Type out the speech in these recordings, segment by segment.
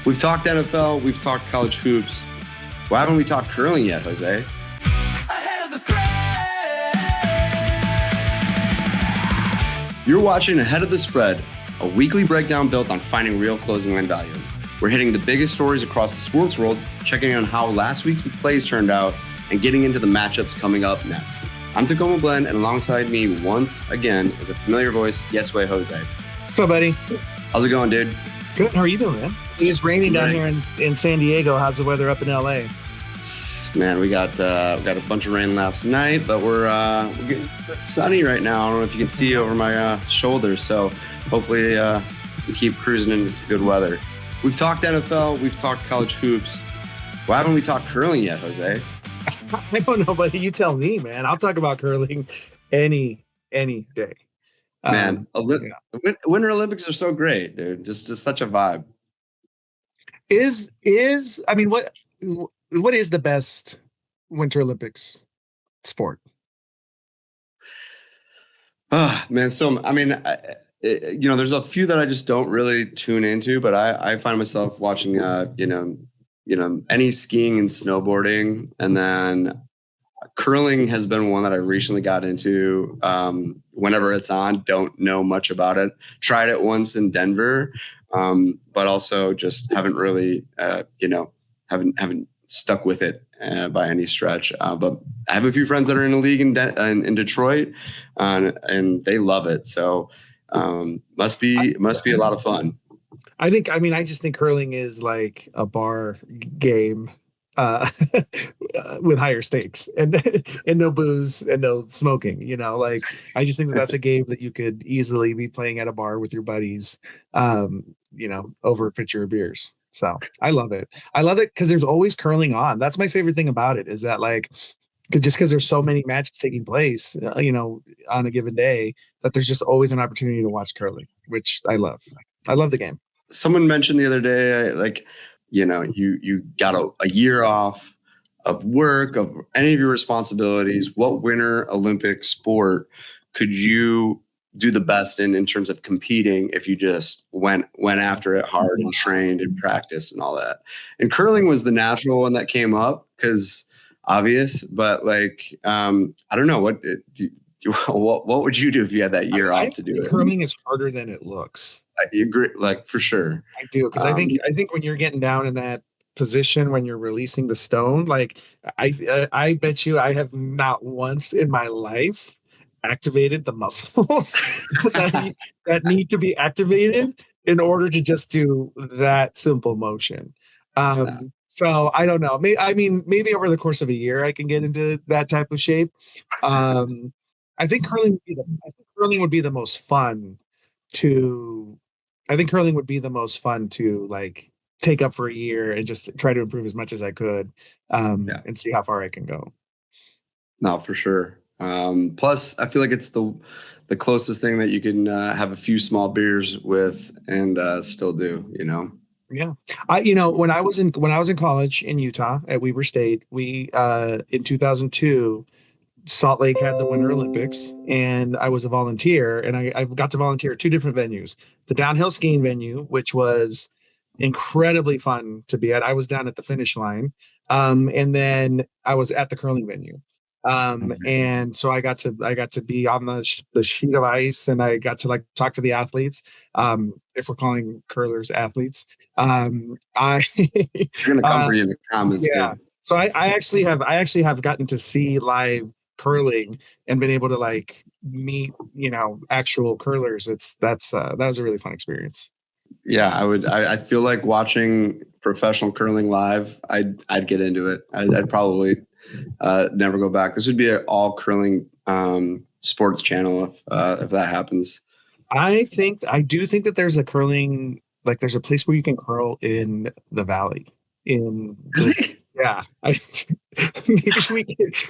We've talked NFL, we've talked college hoops. Why haven't we talked curling yet, Jose? Ahead of the spread. You're watching Ahead of the Spread, a weekly breakdown built on finding real closing line value. We're hitting the biggest stories across the sports world, checking on how last week's plays turned out, and getting into the matchups coming up next. I'm Tacoma Blend, and alongside me once again is a familiar voice, Yesway Jose. What's up, buddy? How's it going, dude? Good. How are you doing, man? It's raining down here in San Diego. How's the weather up in LA? Man, we got a bunch of rain last night, but we're getting sunny right now. I don't know if you can see over my shoulder, so hopefully we keep cruising into some good weather. We've talked NFL, we've talked college hoops. Why haven't we talked curling yet, Jose? I don't know, buddy. You tell me, man. I'll talk about curling any day. Man, Winter Olympics are so great, dude. Just such a vibe. What is the best Winter Olympics sport? Man, so there's a few that I just don't really tune into, but I find myself watching any skiing and snowboarding, and then curling has been one that I recently got into. Whenever it's on, don't know much about it. Tried it once in Denver, but also just haven't really, haven't stuck with it by any stretch. But I have a few friends that are in a league in Detroit, and they love it. So must be a lot of fun. I just think curling is like a bar game with higher stakes and no booze and no smoking. I just think that's a game that you could easily be playing at a bar with your buddies, over a pitcher of beers. So I love it. I love it because there's always curling on. That's my favorite thing about it, is that because there's so many matches taking place, on a given day, that there's just always an opportunity to watch curling, which I love. I love the game. Someone mentioned the other day, you got a year off of work, of any of your responsibilities. What Winter Olympic sport could you do the best in terms of competing if you just went after it hard and trained and practiced and all that? And curling was the natural one that came up because obvious, but I don't know, what would you do if you had that year off to do it? Curling is harder than it looks. I agree, for sure. I do, because I think when you're getting down in that position, when you're releasing the stone, I bet you I have not once in my life activated the muscles that need to be activated in order to just do that simple motion. So I don't know. Maybe over the course of a year I can get into that type of shape. I think curling would be the most fun to. I think curling would be the most fun to take up for a year and just try to improve as much as I could, and see how far I can go. No, for sure. Plus, I feel like it's the closest thing that you can have a few small beers with and still do. Yeah, when I was in college in Utah at Weber State, we in 2002. Salt Lake had the Winter Olympics, and I was a volunteer, and I got to volunteer at two different venues. The downhill skiing venue, which was incredibly fun to be at. I was down at the finish line. And then I was at the curling venue. And so I got to be on the sheet of ice, and I got to talk to the athletes. If we're calling curlers athletes, You're gonna come for you in the comments. Yeah. Dude. So I actually have gotten to see live curling and been able to meet actual curlers. That was a really fun experience. Yeah, I feel like watching professional curling live. I'd get into it. I'd probably never go back. This would be an all curling sports channel if that happens. I do think that there's a curling, there's a place where you can in the valley. Yeah,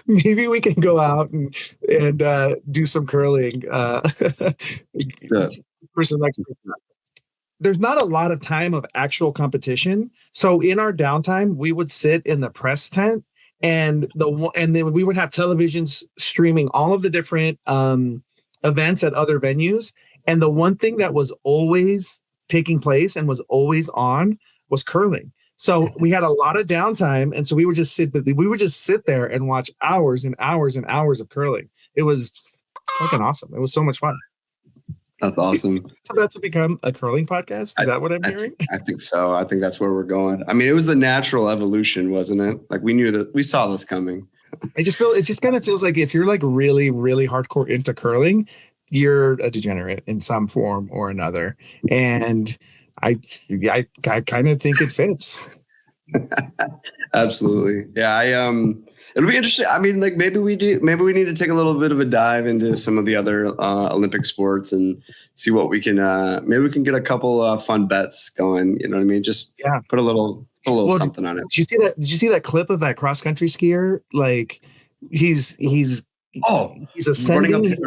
maybe we can go out and do some curling. There's not a lot of time of actual competition, so in our downtime, we would sit in the press tent, and then we would have televisions streaming all of the different events at other venues. And the one thing that was always taking place and was always on was curling. So we had a lot of downtime, and so we would just sit there and watch hours and hours and hours of curling. It was fucking awesome. It was so much fun. That's awesome. It's about to become a curling podcast. Is that what I'm hearing? I think so. I think that's where we're going. I mean, it was the natural evolution, wasn't it? Like we saw this coming. It just kind of feels like if you're like really, really hardcore into curling, you're a degenerate in some form or another. And I kind of think it fits. Absolutely. Yeah. It'll be interesting. I mean, like maybe we need to take a little bit of a dive into some of the other Olympic sports and see what we can, maybe we can get a couple fun bets going. You know what I mean? Just put a little something on it. Did you see that clip of that cross country skier? Like he's ascending, he's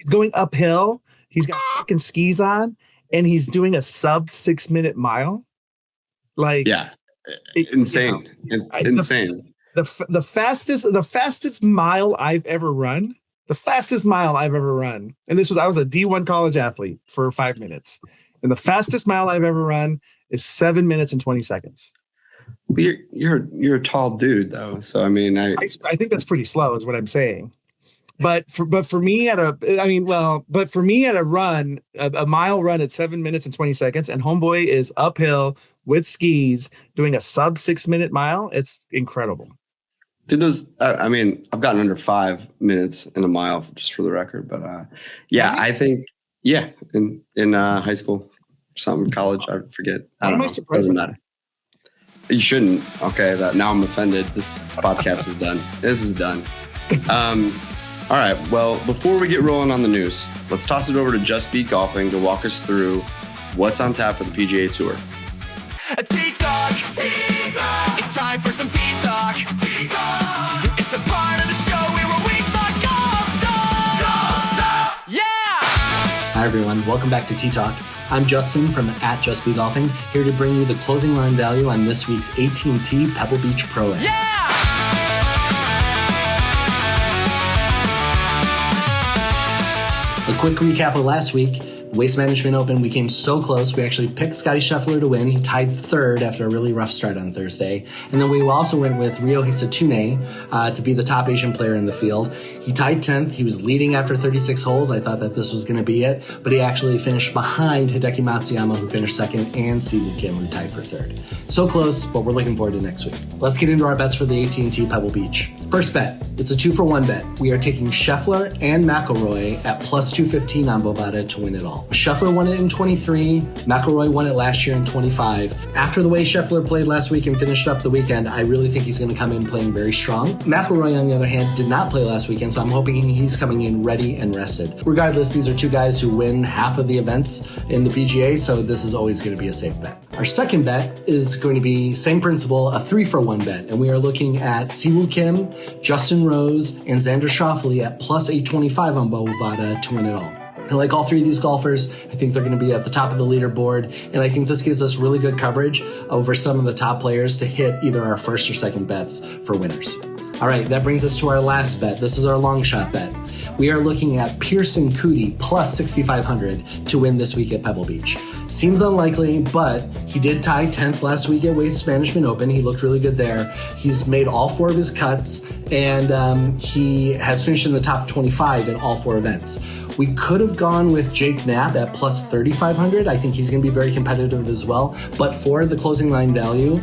going uphill. He's got fucking skis on and he's doing a sub 6 minute mile. Like, insane. Insane. The fastest mile I've ever run. And I was a D1 college athlete for 5 minutes. And the fastest mile I've ever run is 7 minutes and 20 seconds. You're a tall dude though. So I mean I think that's pretty slow is what I'm saying. But for me at a run, a mile run at 7 minutes and 20 seconds, and homeboy is uphill with skis doing a sub 6 minute mile. It's incredible. Dude, I mean, I've gotten under 5 minutes in a mile just for the record, but I think in high school, some college, I forget. I don't know. Doesn't matter. You shouldn't. Okay, now I'm offended. This podcast is done. This is done. All right. Well, before we get rolling on the news, let's toss it over to Just Beat Golfing to walk us through what's on tap for the PGA Tour. T-Talk. It's time for some T-Talk. It's the part of the show where we talk golf stuff. Yeah! Hi, everyone. Welcome back to T-Talk. I'm Justin from @JustBeGolfing, here to bring you the closing line value on this week's AT&T Pebble Beach Pro-Am. Yeah! A quick recap of last week. Waste Management Open, we came so close. We actually picked Scotty Scheffler to win. He tied third after a really rough start on Thursday. And then we also went with Ryo Hisatune to be the top Asian player in the field. He tied 10th. He was leading after 36 holes. I thought that this was going to be it, but he actually finished behind Hideki Matsuyama, who finished second, and Siwoo Kim, who tied for third. So close, but we're looking forward to next week. Let's get into our bets for the AT&T Pebble Beach. First bet, it's a 2-for-1 bet. We are taking Scheffler and McIlroy at plus 215 on Bovada to win it all. Scheffler won it in 23. McIlroy won it last year in 25. After the way Scheffler played last week and finished up the weekend, I really think he's going to come in playing very strong. McIlroy, on the other hand, did not play last weekend, so I'm hoping he's coming in ready and rested. Regardless, these are two guys who win half of the events in the PGA, so this is always going to be a safe bet. Our second bet is going to be, same principle, a 3-for-1 bet, and we are looking at Siwoo Kim, Justin Rose, and Xander Schauffele at plus 825 on Bovada to win it all. I like all three of these golfers. I think they're going to be at the top of the leaderboard, and I think this gives us really good coverage over some of the top players to hit either our first or second bets for winners. All right, that brings us to our last bet. This is our long shot bet. We are looking at Pearson Coody plus 6,500 to win this week at Pebble Beach. Seems unlikely, but he did tie 10th last week at Waste Management Open. He looked really good there. He's made all 4 of his cuts, and he has finished in the top 25 in all 4 events. We could have gone with Jake Knapp at plus 3,500. I think he's going to be very competitive as well. But for the closing line value,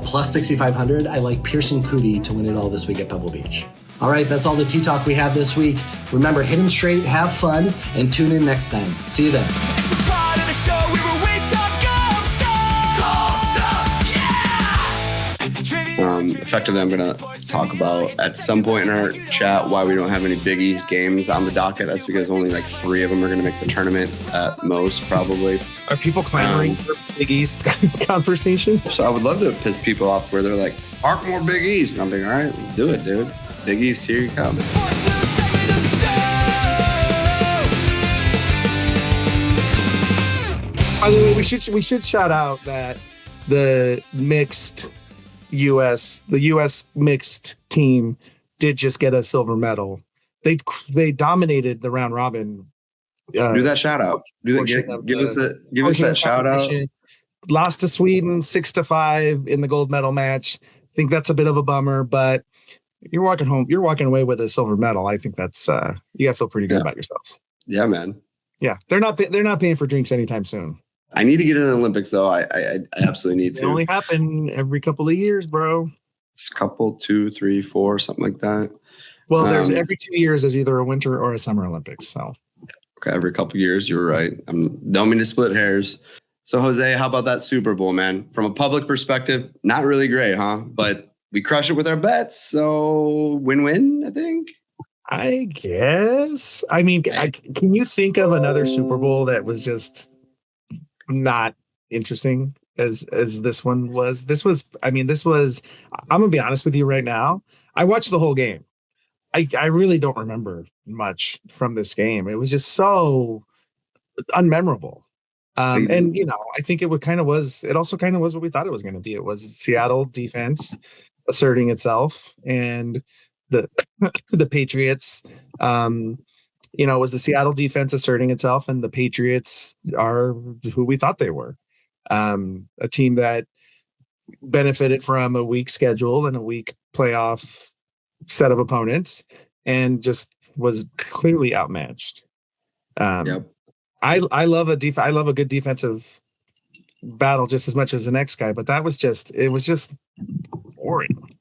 plus 6,500, I like Pearson Coody to win it all this week at Pebble Beach. All right, that's all the T-Talk we have this week. Remember, hit them straight, have fun, and tune in next time. See you then. It's the part of the show where we talk golf stuff. Yeah! Effectively, I'm going to talk about at some point in our chat why we don't have any Big East games on the docket. That's because only like 3 of them are going to make the tournament at most, probably. Are people clamoring for Big East conversation? So I would love to piss people off where they're like, "Arc more Big East." And I'm like, all right, let's do it, dude. Big East, here you come. By the way, we should shout out that the U.S. mixed team did just get a silver medal. They dominated the round robin. Do that shout out. Give us that shout out. lost to Sweden 6-5 in the gold medal match. I think that's a bit of a bummer, but you're walking home. You're walking away with a silver medal. I think that's you got to feel pretty good about yourselves. Yeah, man. Yeah, they're not paying for drinks anytime soon. I need to get in the Olympics though. I absolutely need to. They only happen every couple of years, bro. It's a couple, 2, 3, 4, something like that. Well, there's every 2 years there's either a winter or a summer Olympics. So okay, every couple of years, you're right. I don't mean to split hairs. So Jose, how about that Super Bowl, man? From a public perspective, not really great, huh? But we crush it with our bets, so win-win, I think. I guess. I mean, can you think of another Super Bowl that was just not interesting as this one was? This was. I'm gonna be honest with you right now. I watched the whole game. I really don't remember much from this game. It was just so unmemorable. And I think it also kind of was what we thought it was going to be. It was Seattle defense asserting itself, and the the Patriots. It was the Seattle defense asserting itself, and the Patriots are who we thought they were. A team that benefited from a weak schedule and a weak playoff set of opponents, and just was clearly outmatched. Yep. I love a good defensive battle just as much as the next guy, but it was just boring.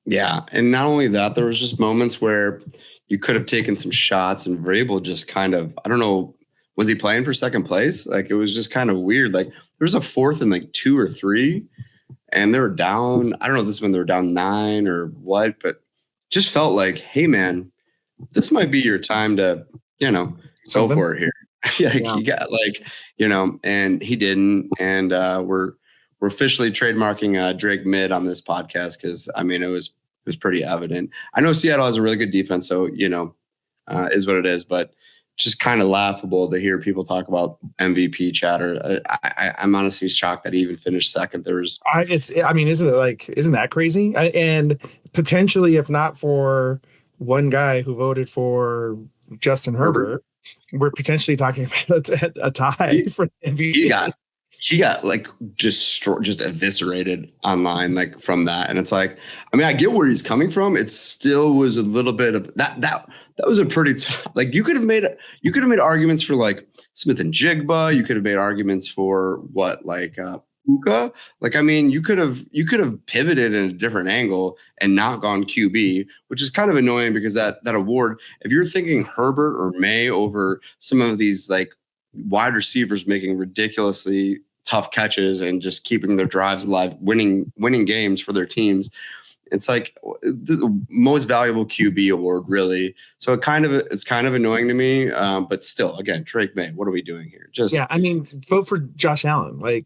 Yeah, and not only that, there was just moments where you could have taken some shots, and Vrabel just kind of, I don't know, was he playing for second place? Like, it was just kind of weird. Like, there was a 4th and like 2 or 3, and they were down. I don't know if this is when they were down 9 or what, but just felt like, hey, man, this might be your time to, go for it here. You got and he didn't. And we're officially trademarking Drake Mid on this podcast because it was pretty evident. I know Seattle has a really good defense, so is what it is, but just kind of laughable to hear people talk about MVP chatter. I'm honestly shocked that he even finished second. Isn't that crazy? And potentially, if not for one guy who voted for Justin Herbert, we're potentially talking about a tie for MVP. He got like just eviscerated online, like from that. And it's like, I get where he's coming from. It still was a little bit of that was a pretty like you could have made arguments for like Smith and Jigba. You could have made arguments for Puka. You could have pivoted in a different angle and not gone QB, which is kind of annoying because that award, if you're thinking Herbert or May over some of these like wide receivers making ridiculously tough catches and just keeping their drives alive, winning games for their teams, it's like the most valuable QB award, really. So it's kind of annoying to me, but still, again, Drake May, what are we doing here? Vote for Josh Allen. Sure.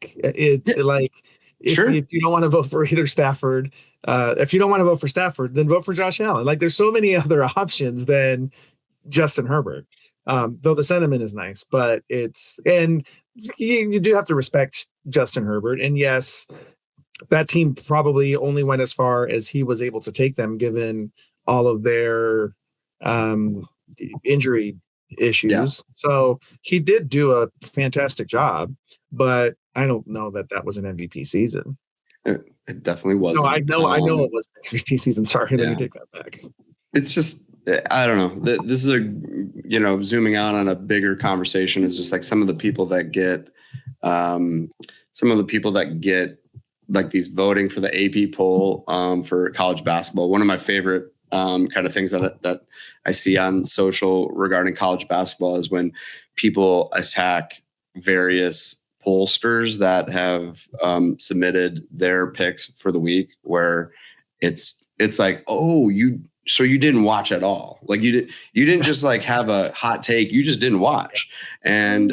If you don't want to vote for either Stafford, if you don't want to vote for Stafford, then vote for Josh Allen. Like, there's so many other options than Justin Herbert. Though the sentiment is nice, but you do have to respect Justin Herbert. And yes, that team probably only went as far as he was able to take them, given all of their injury issues. Yeah. So he did do a fantastic job, but I don't know that was an MVP season. It definitely wasn't. No, I know it was an MVP season. Sorry, let me take that back. It's just, I don't know. This is zooming out on a bigger conversation is just like some of the people that get like these voting for the AP poll for college basketball. One of my favorite kind of things that I see on social regarding college basketball is when people attack various pollsters that have submitted their picks for the week, where it's like, oh, so you didn't watch at all. Like you didn't just like have a hot take. You just didn't watch. And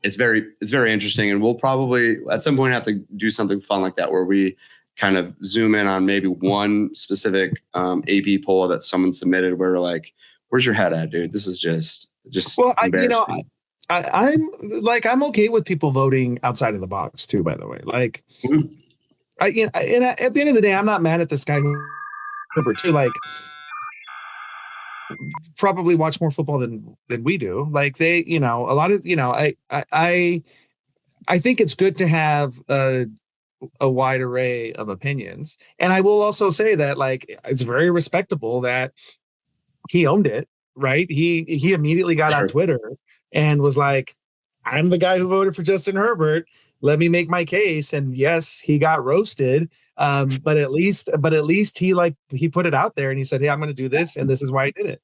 it's very interesting. And we'll probably at some point have to do something fun like that, where we kind of zoom in on maybe one specific AP poll that someone submitted where like, where's your head at, dude? This is just well, embarrassing. I'm okay with people voting outside of the box too, by the way. Like, mm-hmm. At the end of the day, I'm not mad at this guy Herbert too. Like, probably watch more football than we do. Like, they, a lot of, I think it's good to have a wide array of opinions. And I will also say that like it's very respectable that he owned it, right? He immediately got on Twitter and was like, I'm the guy who voted for Justin Herbert. Let me make my case. And yes, he got roasted. But at least he put it out there and he said, hey, I'm going to do this. And this is why I did it.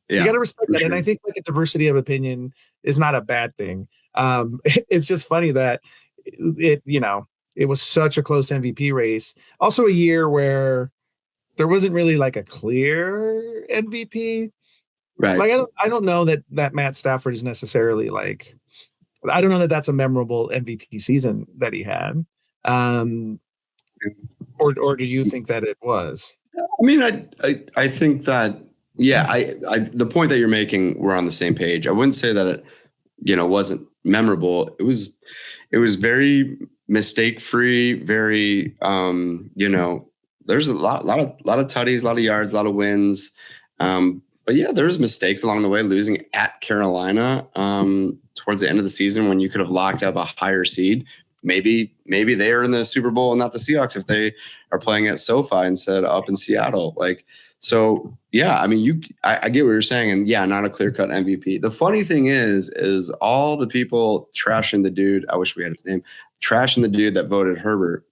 You got to respect that. Sure. And I think like a diversity of opinion is not a bad thing. It's just funny that it was such a close MVP race. Also a year where there wasn't really like a clear MVP. Right. Like, I don't know that Matt Stafford is necessarily like, I don't know that that's a memorable MVP season that he had. Or do you think that it was? I mean, I think that, yeah, I the point that you're making, we're on the same page. I wouldn't say that it, wasn't memorable. It was very mistake free, very, there's a lot of tutties, a lot of yards, a lot of wins. But yeah, there's mistakes along the way, losing at Carolina towards the end of the season when you could have locked up a higher seed. Maybe they are in the Super Bowl and not the Seahawks if they are playing at SoFi instead of up in Seattle. Like, so yeah, I mean, I get what you're saying, and yeah, not a clear-cut MVP. The funny thing is all the people trashing the dude. I wish we had his name. Trashing the dude that voted Herbert.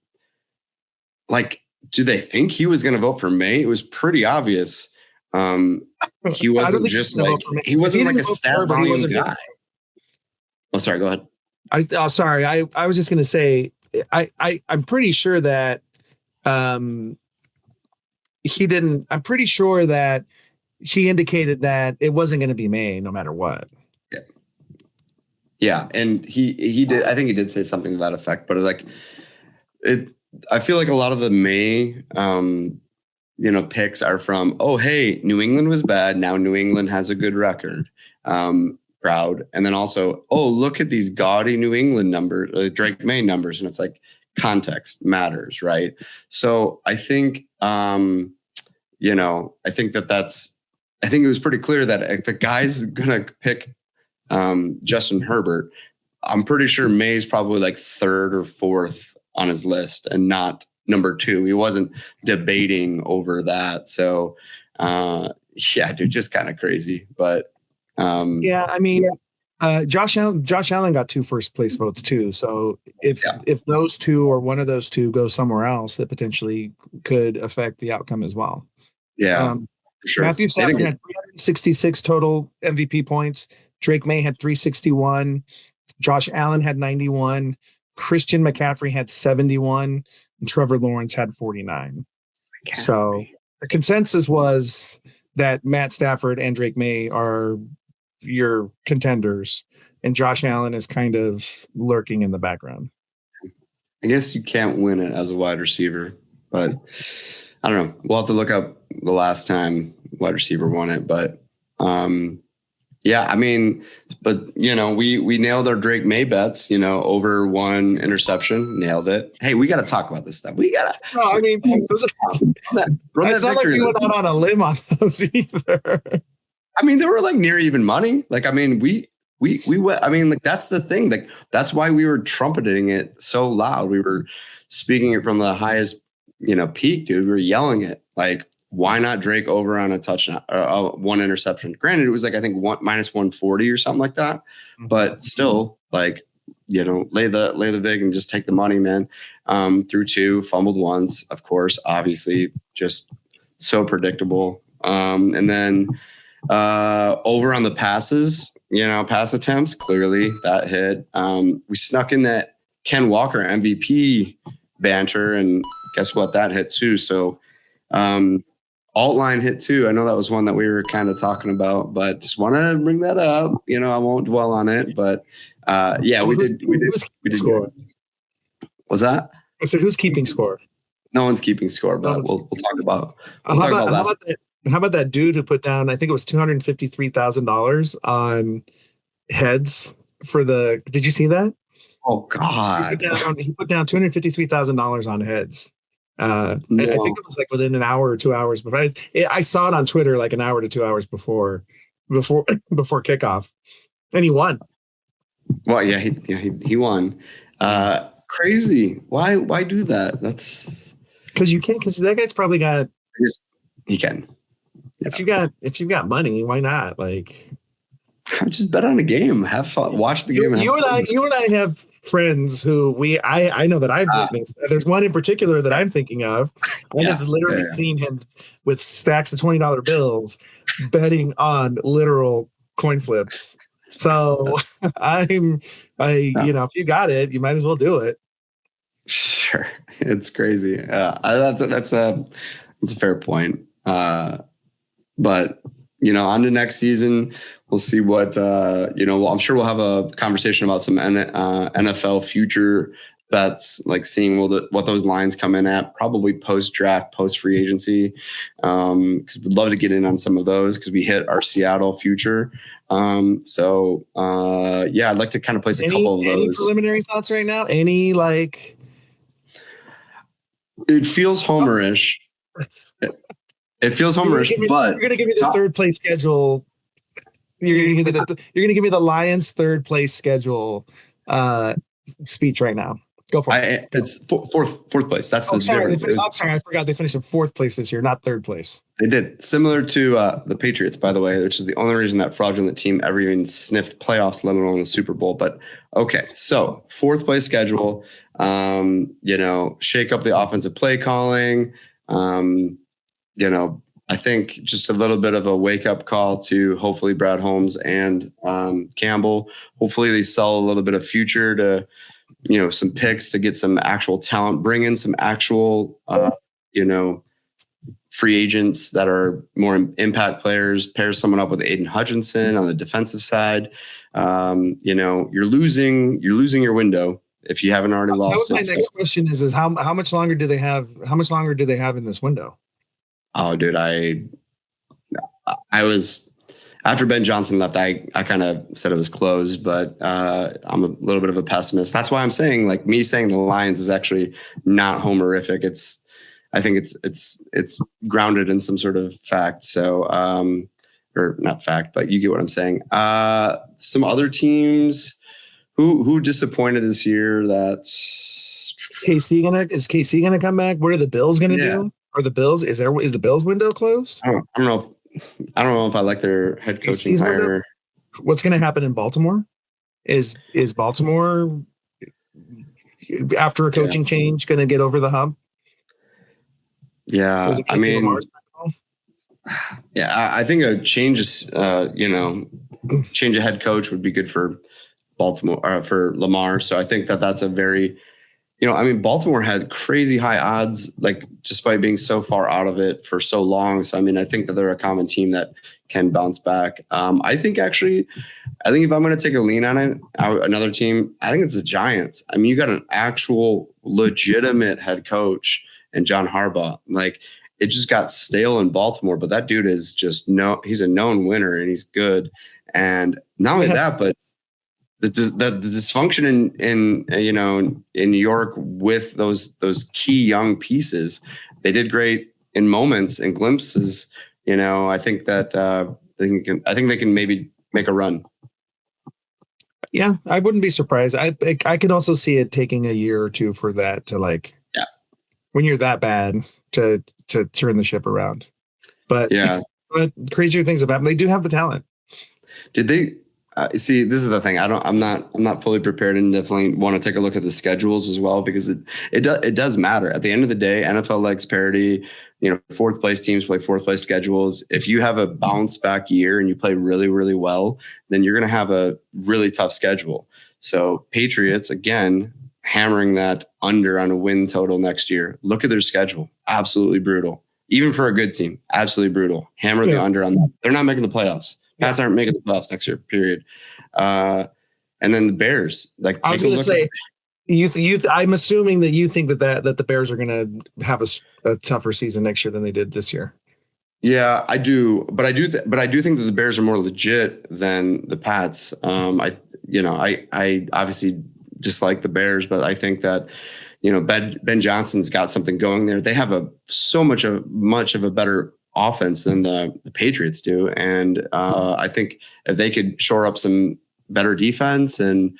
Like, do they think he was going to vote for May? It was pretty obvious. He wasn't just like he wasn't like a stat volume guy. Oh, sorry. Go ahead. I was just going to say I'm pretty sure that he didn't. I'm pretty sure that he indicated that it wasn't going to be May no matter what. Yeah, and he did. I think he did say something to that effect. But like it, I feel like a lot of the May picks are from, oh, hey, New England was bad. Now New England has a good record. Proud. And then also, oh, look at these gaudy New England numbers, Drake May numbers. And it's like context matters, right? So I think, I think it was pretty clear that if a guy's going to pick Justin Herbert, I'm pretty sure May's probably like third or fourth on his list and not number two. He wasn't debating over that. So, yeah, dude, just kind of crazy. But I mean, Josh Allen got 2 first place votes too. So if those two or one of those two goes somewhere else, that potentially could affect the outcome as well. Yeah, for sure. Matthew Stafford had 366 total MVP points. Drake May had 361. Josh Allen had 91. Christian McCaffrey had 71. And Trevor Lawrence had 49. So the consensus was that Matt Stafford and Drake May are your contenders, and Josh Allen is kind of lurking in the background. I guess you can't win it as a wide receiver, but I don't know. We'll have to look up the last time wide receiver won it, but yeah, I mean, but we nailed our Drake May bets, over 1 interception, nailed it. Hey, we got to talk about this stuff. We got to. No, I mean, it's not like we went out on a limb on those either. I mean, they were like near even money. Like, I mean, we went, I mean, like, that's the thing. Like, that's why we were trumpeting it so loud. We were speaking it from the highest, peak, dude. We were yelling it. Like, why not Drake over on a touchdown, 1 interception? Granted, it was like, I think minus 140 or something like that. But still, like, lay the vig and just take the money, man. Through 2, fumbled once, of course, obviously, just so predictable. And then over on the passes, pass attempts, clearly that hit. We snuck in that Ken Walker MVP banter, and guess what? That hit too. So alt line hit too. I know that was one that we were kind of talking about, but just want to bring that up. I won't dwell on it, but yeah, we did score. Was that? I said, who's keeping score? No one's keeping score, but we'll talk about. How about that dude who put down, I think it was $253,000 on heads for the, did you see that? Oh God. He put down $253,000 on heads. I think it was like within an hour or 2 hours. But I saw it on Twitter like an hour to 2 hours before kickoff, and he won. Well, yeah, he won. Crazy. Why do that? That's Because you can't. Because that guy's probably got. he can. Yeah. If you've got money, why not? Like, just bet on a game. Have fun. Watch the game. You and I have friends who I know that I've witnessed. There's one in particular that I'm thinking of. I have literally seen him with stacks of $20 bills betting on literal coin flips. So you know, if you got it, you might as well do it. Sure, it's crazy. That's a fair point. But you know, on to next season, we'll see what you know. Well, I'm sure we'll have a conversation about some NFL future bets, like seeing what those lines come in at, probably post draft, post free agency, because we'd love to get in on some of those because we hit our Seattle future. So I'd like to kind of place a couple of those. Any preliminary thoughts right now? Any like? It feels homerish. It feels homerish, but you're going to give me the third place schedule. You're going to give me the Lions third place schedule speech right now. Go for it. It's fourth place. That's the difference. I'm sorry, I forgot they finished in fourth place this year, not third place. They did, similar to the Patriots, by the way, which is the only reason that fraudulent team ever even sniffed playoffs, let alone the Super Bowl. But okay, so fourth place schedule. You know, shake up the offensive play calling. You know, I think just a little bit of a wake up call to hopefully Brad Holmes and Campbell. Hopefully they sell a little bit of future to, you know, some picks to get some actual talent, bring in some actual, you know, free agents that are more impact players, pair someone up with Aiden Hutchinson on the defensive side. You know, you're losing your window if you haven't already lost it. My next question is how much longer do they have? How much longer do they have in this window? Oh, dude, I was after Ben Johnson left. I kind of said it was closed, but I'm a little bit of a pessimist. That's why I'm saying, like, me saying the Lions is actually not homerific. I think it's grounded in some sort of fact. So, or not fact, but you get what I'm saying. Some other teams who disappointed this year. Is KC gonna come back? What are the Bills gonna do? Are the Bills is the Bills window closed? I don't know if I like their head coaching hire. What's going to happen in Baltimore? Is Baltimore after a coaching change going to get over the hump? Yeah, I mean, I think a change is change of head coach would be good for Baltimore or for Lamar. So I think that's a very, Baltimore had crazy high odds, like just by being so far out of it for so long. So, I mean, I think that they're a common team that can bounce back. I think if I'm going to take a lean on it, another team, I think it's the Giants. I mean, you got an actual legitimate head coach and John Harbaugh. Like, it just got stale in Baltimore, but that dude is he's a known winner and he's good. And not only that, but the dysfunction in New York with those key young pieces, they did great in moments and glimpses. I think that I think they can maybe make a run. Yeah, I wouldn't be surprised. I could also see it taking a year or two for that to when you're that bad to turn the ship around. But but crazier things have happened. They do have the talent. Did they? See, this is the thing. I'm not fully prepared, and definitely want to take a look at the schedules as well, because it does matter. At the end of the day, NFL likes parity. Fourth place teams play fourth place schedules. If you have a bounce back year and you play really, really well, then you're going to have a really tough schedule. So Patriots, again, hammering that under on a win total next year. Look at their schedule. Absolutely brutal. Even for a good team, absolutely brutal. Hammer the under on that. They're not making the playoffs. Pats aren't making the playoffs next year, period. And then the Bears, I was going to say, I'm assuming that you think that the Bears are going to have a tougher season next year than they did this year. Yeah, I do, but I do think that the Bears are more legit than the Pats. I obviously dislike the Bears, but I think that Ben Johnson's got something going there. They have so much of a better offense than the Patriots do, and I think if they could shore up some better defense, and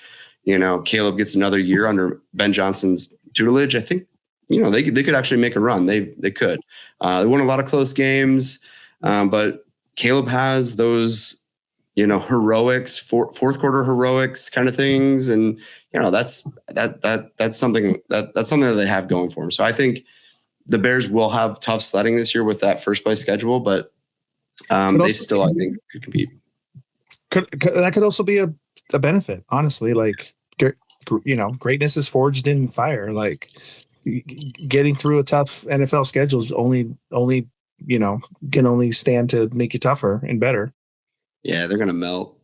Caleb gets another year under Ben Johnson's tutelage, I think they could actually make a run. They could. They won a lot of close games, but Caleb has those heroics, fourth quarter heroics kind of things, and that's something that they have going for them. So I think the Bears will have tough sledding this year with that first place schedule, but they still, I think, could compete. That could also be a benefit, honestly. Like, greatness is forged in fire. Like, getting through a tough NFL schedule is only can only stand to make you tougher and better. Yeah, they're gonna melt.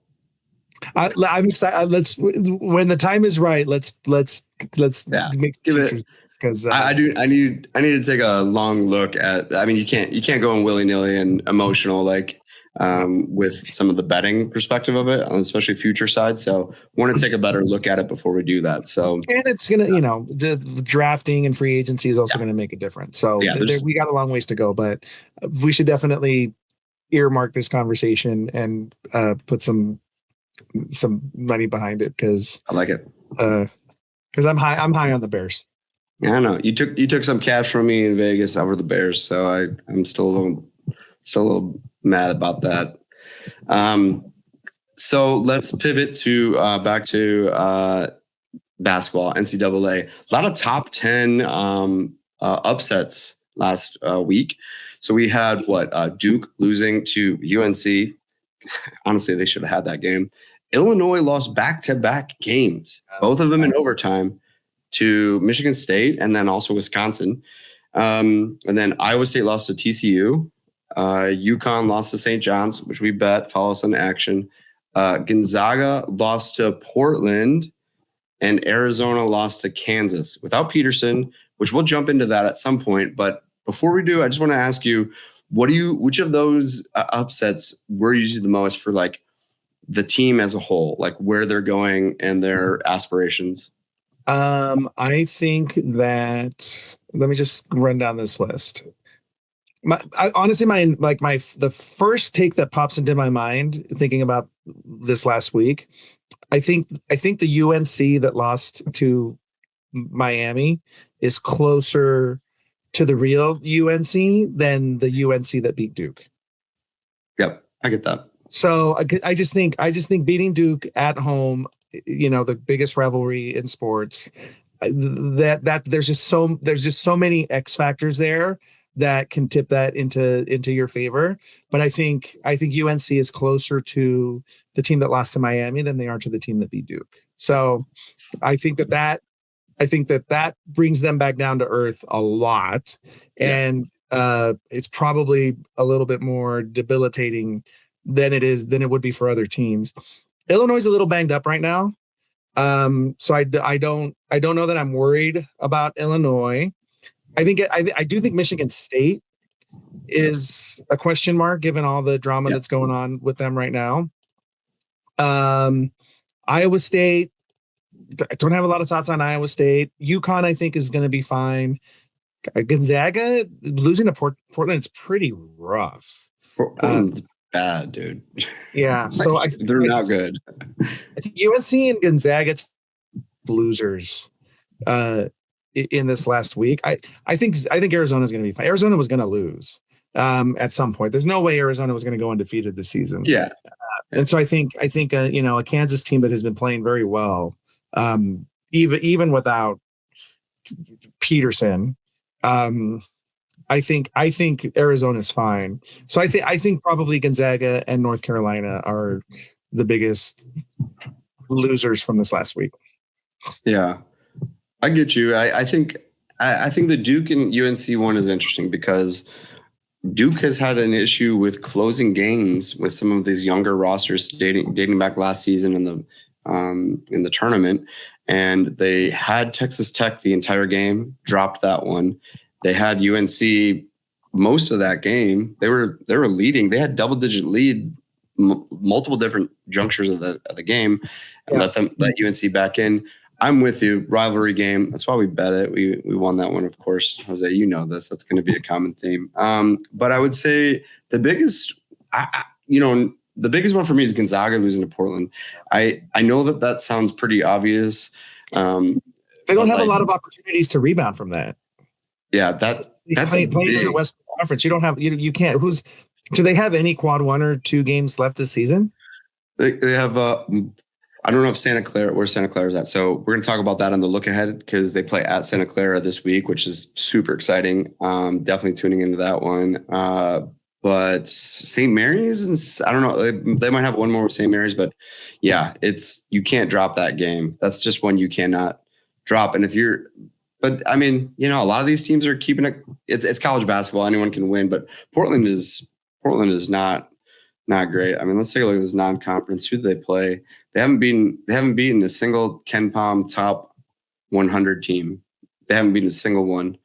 I'm excited. When the time is right, let's make give it, because I need to take a long look at. I mean, you can't go in willy-nilly and emotional with some of the betting perspective of it, especially future side. So want to take a better look at it before we do that. So, and it's gonna, the drafting and free agency is also going to make a difference. So we got a long ways to go, but we should definitely earmark this conversation and put some money behind it, because I like it. Because I'm high on the Bears. Yeah, I know you took some cash from me in Vegas over the Bears, so I'm still a little mad about that. So let's pivot to back to basketball, NCAA. A lot of top 10 upsets last week. So we had Duke losing to UNC. Honestly, they should have had that game. Illinois lost back-to-back games, both of them in overtime, to Michigan State and then also Wisconsin. And then Iowa State lost to TCU. UConn lost to St. John's, which we bet. Follow us on action. Gonzaga lost to Portland, and Arizona lost to Kansas without Peterson, which we'll jump into that at some point. But before we do, I just want to ask you, which of those upsets worry you the most for the team as a whole, where they're going and their aspirations? I think that, let me just run down this list. The first take that pops into my mind thinking about this last week, I think the UNC that lost to Miami is closer to the real UNC than the UNC that beat Duke. Yep, I get that. So I just think beating Duke at home, the biggest rivalry in sports, that there's just so many X factors there that can tip that into your favor. But I think UNC is closer to the team that lost to Miami than they are to the team that beat Duke. So I think that brings them back down to earth a lot. And it's probably a little bit more debilitating than it would be for other teams. Illinois is a little banged up right now. So I don't know that I'm worried about Illinois. I do think Michigan State is a question mark given all the drama that's going on with them right now. Iowa State, I don't have a lot of thoughts on Iowa State. UConn, I think, is going to be fine. Gonzaga losing to Portland is pretty rough. Portland's bad, dude. Yeah, so they're not good. I think UNC and Gonzaga losers in this last week. I think Arizona's going to be fine. Arizona was going to lose at some point. There's no way Arizona was going to go undefeated this season. Yeah, and so I think a Kansas team that has been playing very well, even without Peterson. I think Arizona's fine. So I think probably Gonzaga and North Carolina are the biggest losers from this last week. Yeah, I get you. I think the Duke and UNC one is interesting because Duke has had an issue with closing games with some of these younger rosters dating back last season in the tournament, and they had Texas Tech the entire game, dropped that one. They had UNC most of that game. They were leading. They had double-digit lead multiple different junctures of the game, and let UNC back in. I'm with you. Rivalry game. That's why we bet it. We won that one, of course. Jose, you know this. That's going to be a common theme. But I would say the biggest, the biggest one for me is Gonzaga losing to Portland. I know that sounds pretty obvious. They don't have a lot of opportunities to rebound from that. Yeah, that's playing in the West Conference. You don't have you can't. Do they have any quad 1 or 2 games left this season? They have I don't know if where Santa Clara is at. So we're going to talk about that on the look ahead because they play at Santa Clara this week, which is super exciting. Definitely tuning into that one. But St. Mary's, and I don't know, they might have one more with St. Mary's, but yeah, you can't drop that game. That's just one you cannot drop. And but I mean, a lot of these teams are keeping it. It's college basketball. Anyone can win, but Portland is not great. I mean, let's take a look at this non-conference. Who do they play? They haven't beaten a single Ken Pom top 100 team. They haven't beaten a single one.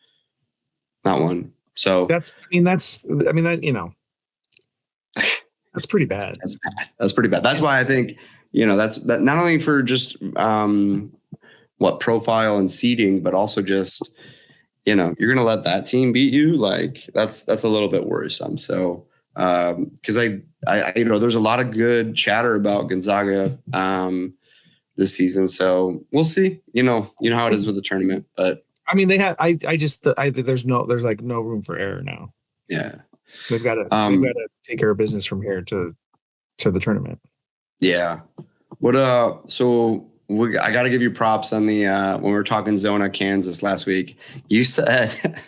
Not one. So that's pretty bad. That's pretty bad. That's why I think, that's not only for just profile and seeding, but also just, you're going to let that team beat you. Like that's a little bit worrisome. So, because I there's a lot of good chatter about Gonzaga this season, so we'll see. You know how it is with the tournament, but I mean they have. There's no room for error now. Yeah, they've got to take care of business from here to the tournament. Yeah. I got to give you props on the when we were talking Zona Kansas last week. You said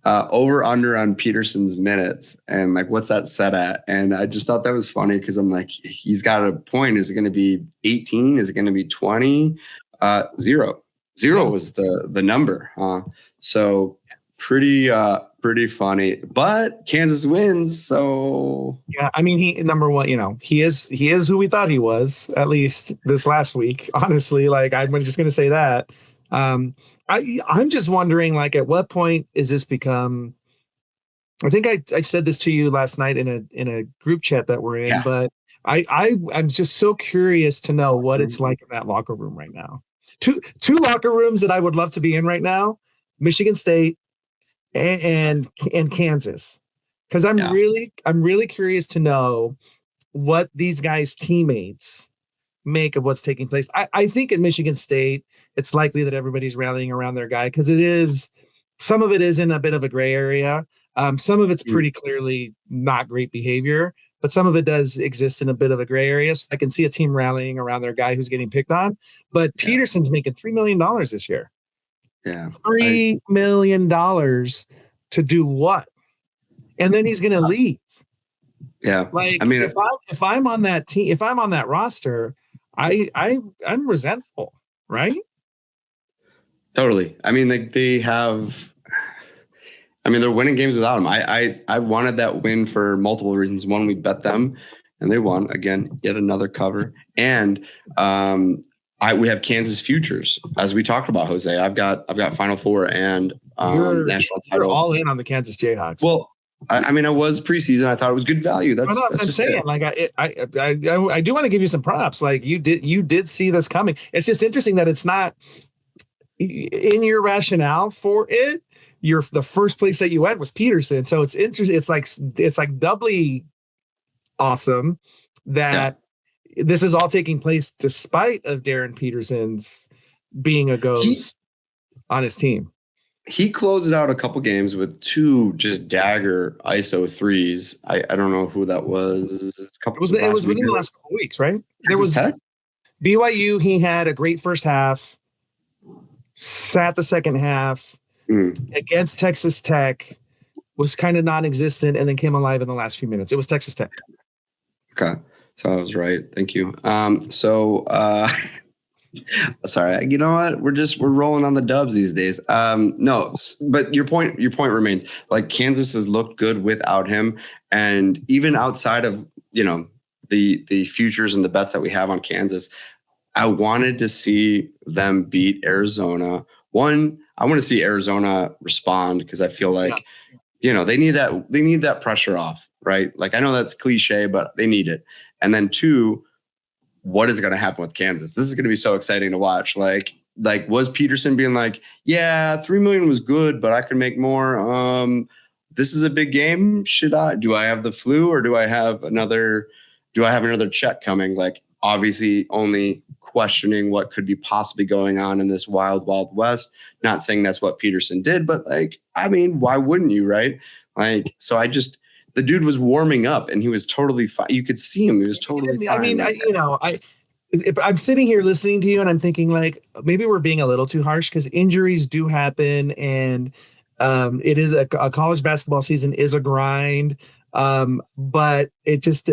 over under on Peterson's minutes and like what's that set at? And I just thought that was funny because I'm like, he's got a point. Is it going to be 18? Is it going to be 20? 0 was the number. So pretty funny. But Kansas wins. So yeah, I mean he number one. He is who we thought he was at least this last week. Honestly, like I was just going to say that. I'm just wondering, like, at what point is this become? I think I said this to you last night in a group chat that we're in, but I'm just so curious to know what it's like in that locker room right now. Two locker rooms that I would love to be in right now: Michigan State and Kansas, because I'm really curious to know what these guys' teammates make of what's taking place. I think at Michigan State, it's likely that everybody's rallying around their guy because some of it is in a bit of a gray area. Some of it's pretty clearly not great behavior, but some of it does exist in a bit of a gray area. So I can see a team rallying around their guy who's getting picked on. But Peterson's making $3 million this year. Yeah, $3 million to do what? And then he's going to leave. Yeah, like I mean, if I'm on that team, if I'm on that roster, I'm resentful, right? Totally. I mean, they're winning games without him. I wanted that win for multiple reasons. One, we bet them, and they won again. Yet another cover, and we have Kansas futures, as we talked about, Jose. I've got Final Four and national title. You're all in on the Kansas Jayhawks. Well, I was preseason. I thought it was good value. That's what I'm saying. Like I do want to give you some props. Like you did see this coming. It's just interesting that it's not in your rationale for it. The first place that you went was Peterson. So it's interesting. It's like doubly awesome that this is all taking place despite of Darren Peterson's being a ghost on his team. He closed out a couple games with 2 just dagger ISO threes. I don't know who that was. It was within the last couple weeks, right? There was BYU. He had a great first half, sat the second half against Texas Tech, was kind of non-existent, and then came alive in the last few minutes. It was Texas Tech. Okay. So I was right. Thank you. Sorry, you know what? We're rolling on the dubs these days. No, but your point remains. Like Kansas has looked good without him, and even outside of the futures and the bets that we have on Kansas, I wanted to see them beat Arizona. One, I want to see Arizona respond because I feel like they need that pressure off, right? Like I know that's cliche, but they need it. And then 2, what is going to happen with Kansas? This is going to be so exciting to watch. Like was Peterson being like, yeah, 3 million was good, but I could make more. This is a big game. Do I have the flu or do I have another do I have another check coming? Like, obviously only questioning what could be possibly going on in this wild, wild west. Not saying that's what Peterson did, but like, I mean, why wouldn't you, right? Like, so the dude was warming up and he was totally fine. You could see him. He was totally fine. I mean, I'm sitting here listening to you and I'm thinking like, maybe we're being a little too harsh because injuries do happen. And it is a college basketball season is a grind. But it just,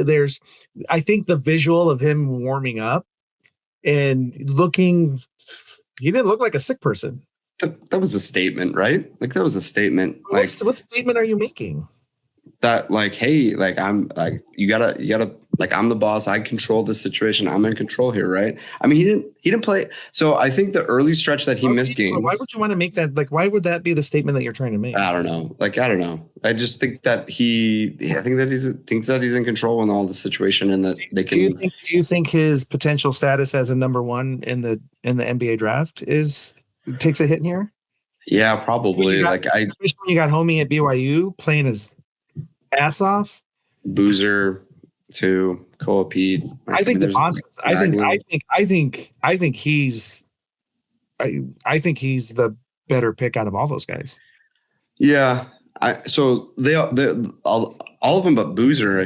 I think the visual of him warming up and he didn't look like a sick person. That was a statement, right? Like that was a statement. What statement are you making? That like, hey, like I'm like, you gotta like, I'm the boss. I control the situation. I'm in control here, right? I mean, he didn't play. So I think the early stretch that he missed games. Why would you want to make that? Like, why would that be the statement that you're trying to make? I don't know. I just think that he thinks that he's in control in all the situation and that they can. Do you think his potential status as a number one in the NBA draft takes a hit here? Yeah, probably. Especially when you got homie at BYU playing his ass off. Boozer to Pete. I think he's the better pick out of all those guys. Yeah. So all of them but Boozer, I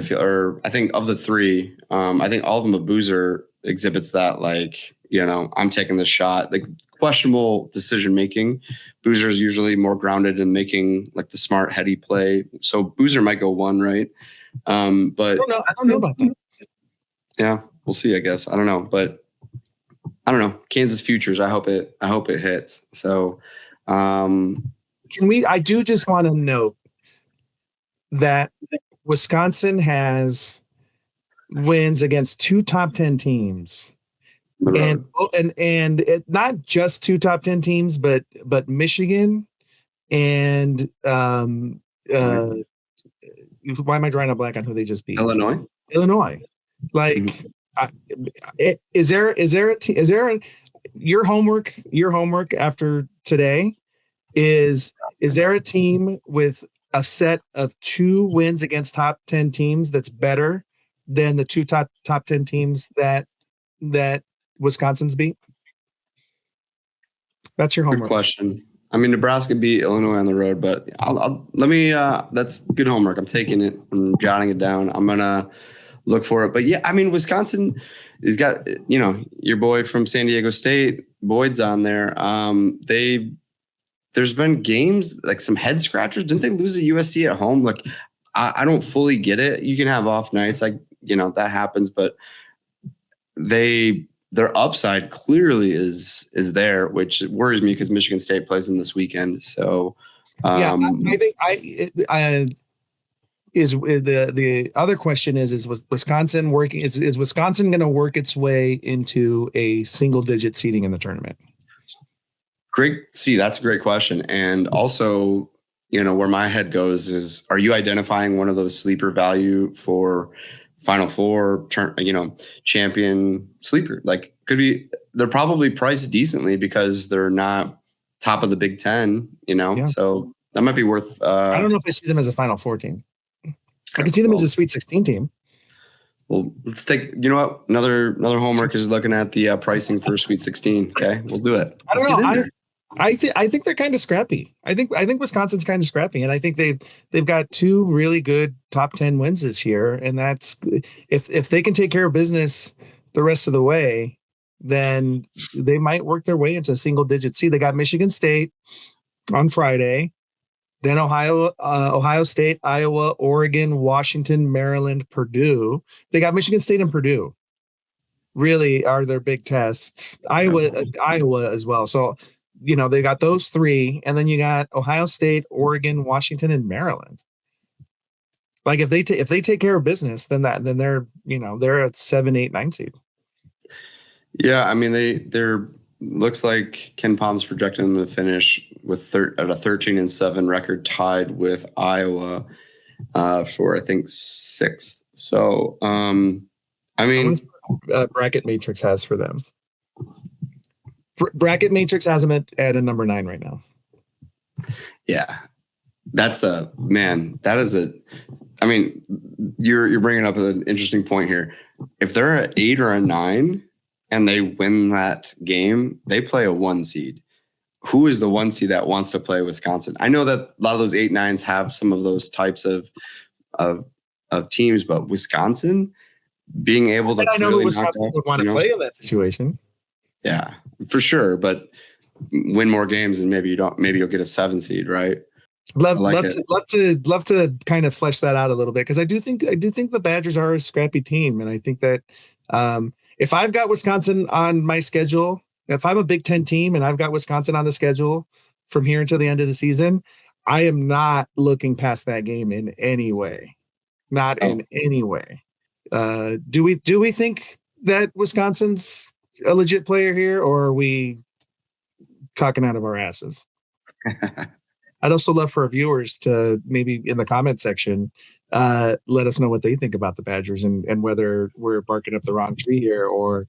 think of the three, I think all of them but Boozer exhibits that, like, you know, I'm taking this shot, like questionable decision making. Boozer is usually more grounded in making like the smart heady play. So Boozer might go one, right? But I don't know about that. Yeah, we'll see, I guess. I don't know, but I don't know. Kansas futures. I hope it hits. So I do just want to note that Wisconsin has wins against two top 10 teams. And it, not just two top 10 teams, but Michigan and why am I drawing a blank on who they just beat? Illinois. Like, is there your homework after today is there a team with a set of 2 wins against top 10 teams that's better than the 2 top 10 teams that Wisconsin's beat? That's your homework. Good question. I mean, Nebraska beat Illinois on the road, but that's good homework. I'm taking it. I'm jotting it down. I'm going to look for it. But yeah, I mean, Wisconsin has got, you know, your boy from San Diego State, Boyd's on there. There's been games, like some head scratchers. Didn't they lose to USC at home? Like, I don't fully get it. You can have off nights, like, you know, that happens, but their upside clearly is there, which worries me because Michigan State plays them this weekend. So, I think the other question is Wisconsin working? Is Wisconsin going to work its way into a single digit seeding in the tournament? That's a great question. And also, you know, where my head goes is, are you identifying one of those sleeper value for Final Four, champion sleeper? Like, they're probably priced decently because they're not top of the Big Ten, you know? Yeah. So that might be worth. I don't know if I see them as a Final Four team. I can see them as a Sweet 16 team. Well, let's take, you know what? Another homework is looking at the pricing for Sweet 16. Okay. We'll do it. I don't know. I think they're kind of scrappy. I think Wisconsin's kind of scrappy, and I think they've got 2 really good top 10 wins this year, and that's if they can take care of business the rest of the way, then they might work their way into a single digit seed. They got Michigan State on Friday, then Ohio State, Iowa, Oregon, Washington, Maryland, Purdue. They got Michigan State and Purdue really are their big tests. Iowa as well. So, you know, they got those 3, and then you got Ohio State, Oregon, Washington, and Maryland. Like, if they take care of business, then they're, you know, they're at 7, 8, 9 seed. Yeah, I mean, they're looks like Ken Palm's projecting them to finish with at a 13-7 record, tied with Iowa for, I think, 6th. So, I mean, Bracket Matrix has for them. Bracket Matrix has them at a number 9 right now. Yeah, that is I mean, you're bringing up an interesting point here. If they're an 8 or a 9 and they win that game, they play a 1 seed. Who is the 1 seed that wants to play Wisconsin? I know that a lot of those 8-9s have some of those types of teams, but Wisconsin being able to, I know Wisconsin would want to play in that situation. Yeah, for sure. But win more games and maybe you'll get a 7 seed, right? Love to kind of flesh that out a little bit, because I do think the Badgers are a scrappy team, and I think that if I've got Wisconsin on my schedule, if I'm a Big Ten team and I've got Wisconsin on the schedule from here until the end of the season, I am not looking past that game in any way. Not in any way. Do we think that Wisconsin's a legit player here, or are we talking out of our asses? I'd also love for our viewers to maybe in the comment section let us know what they think about the Badgers and whether we're barking up the wrong tree here, or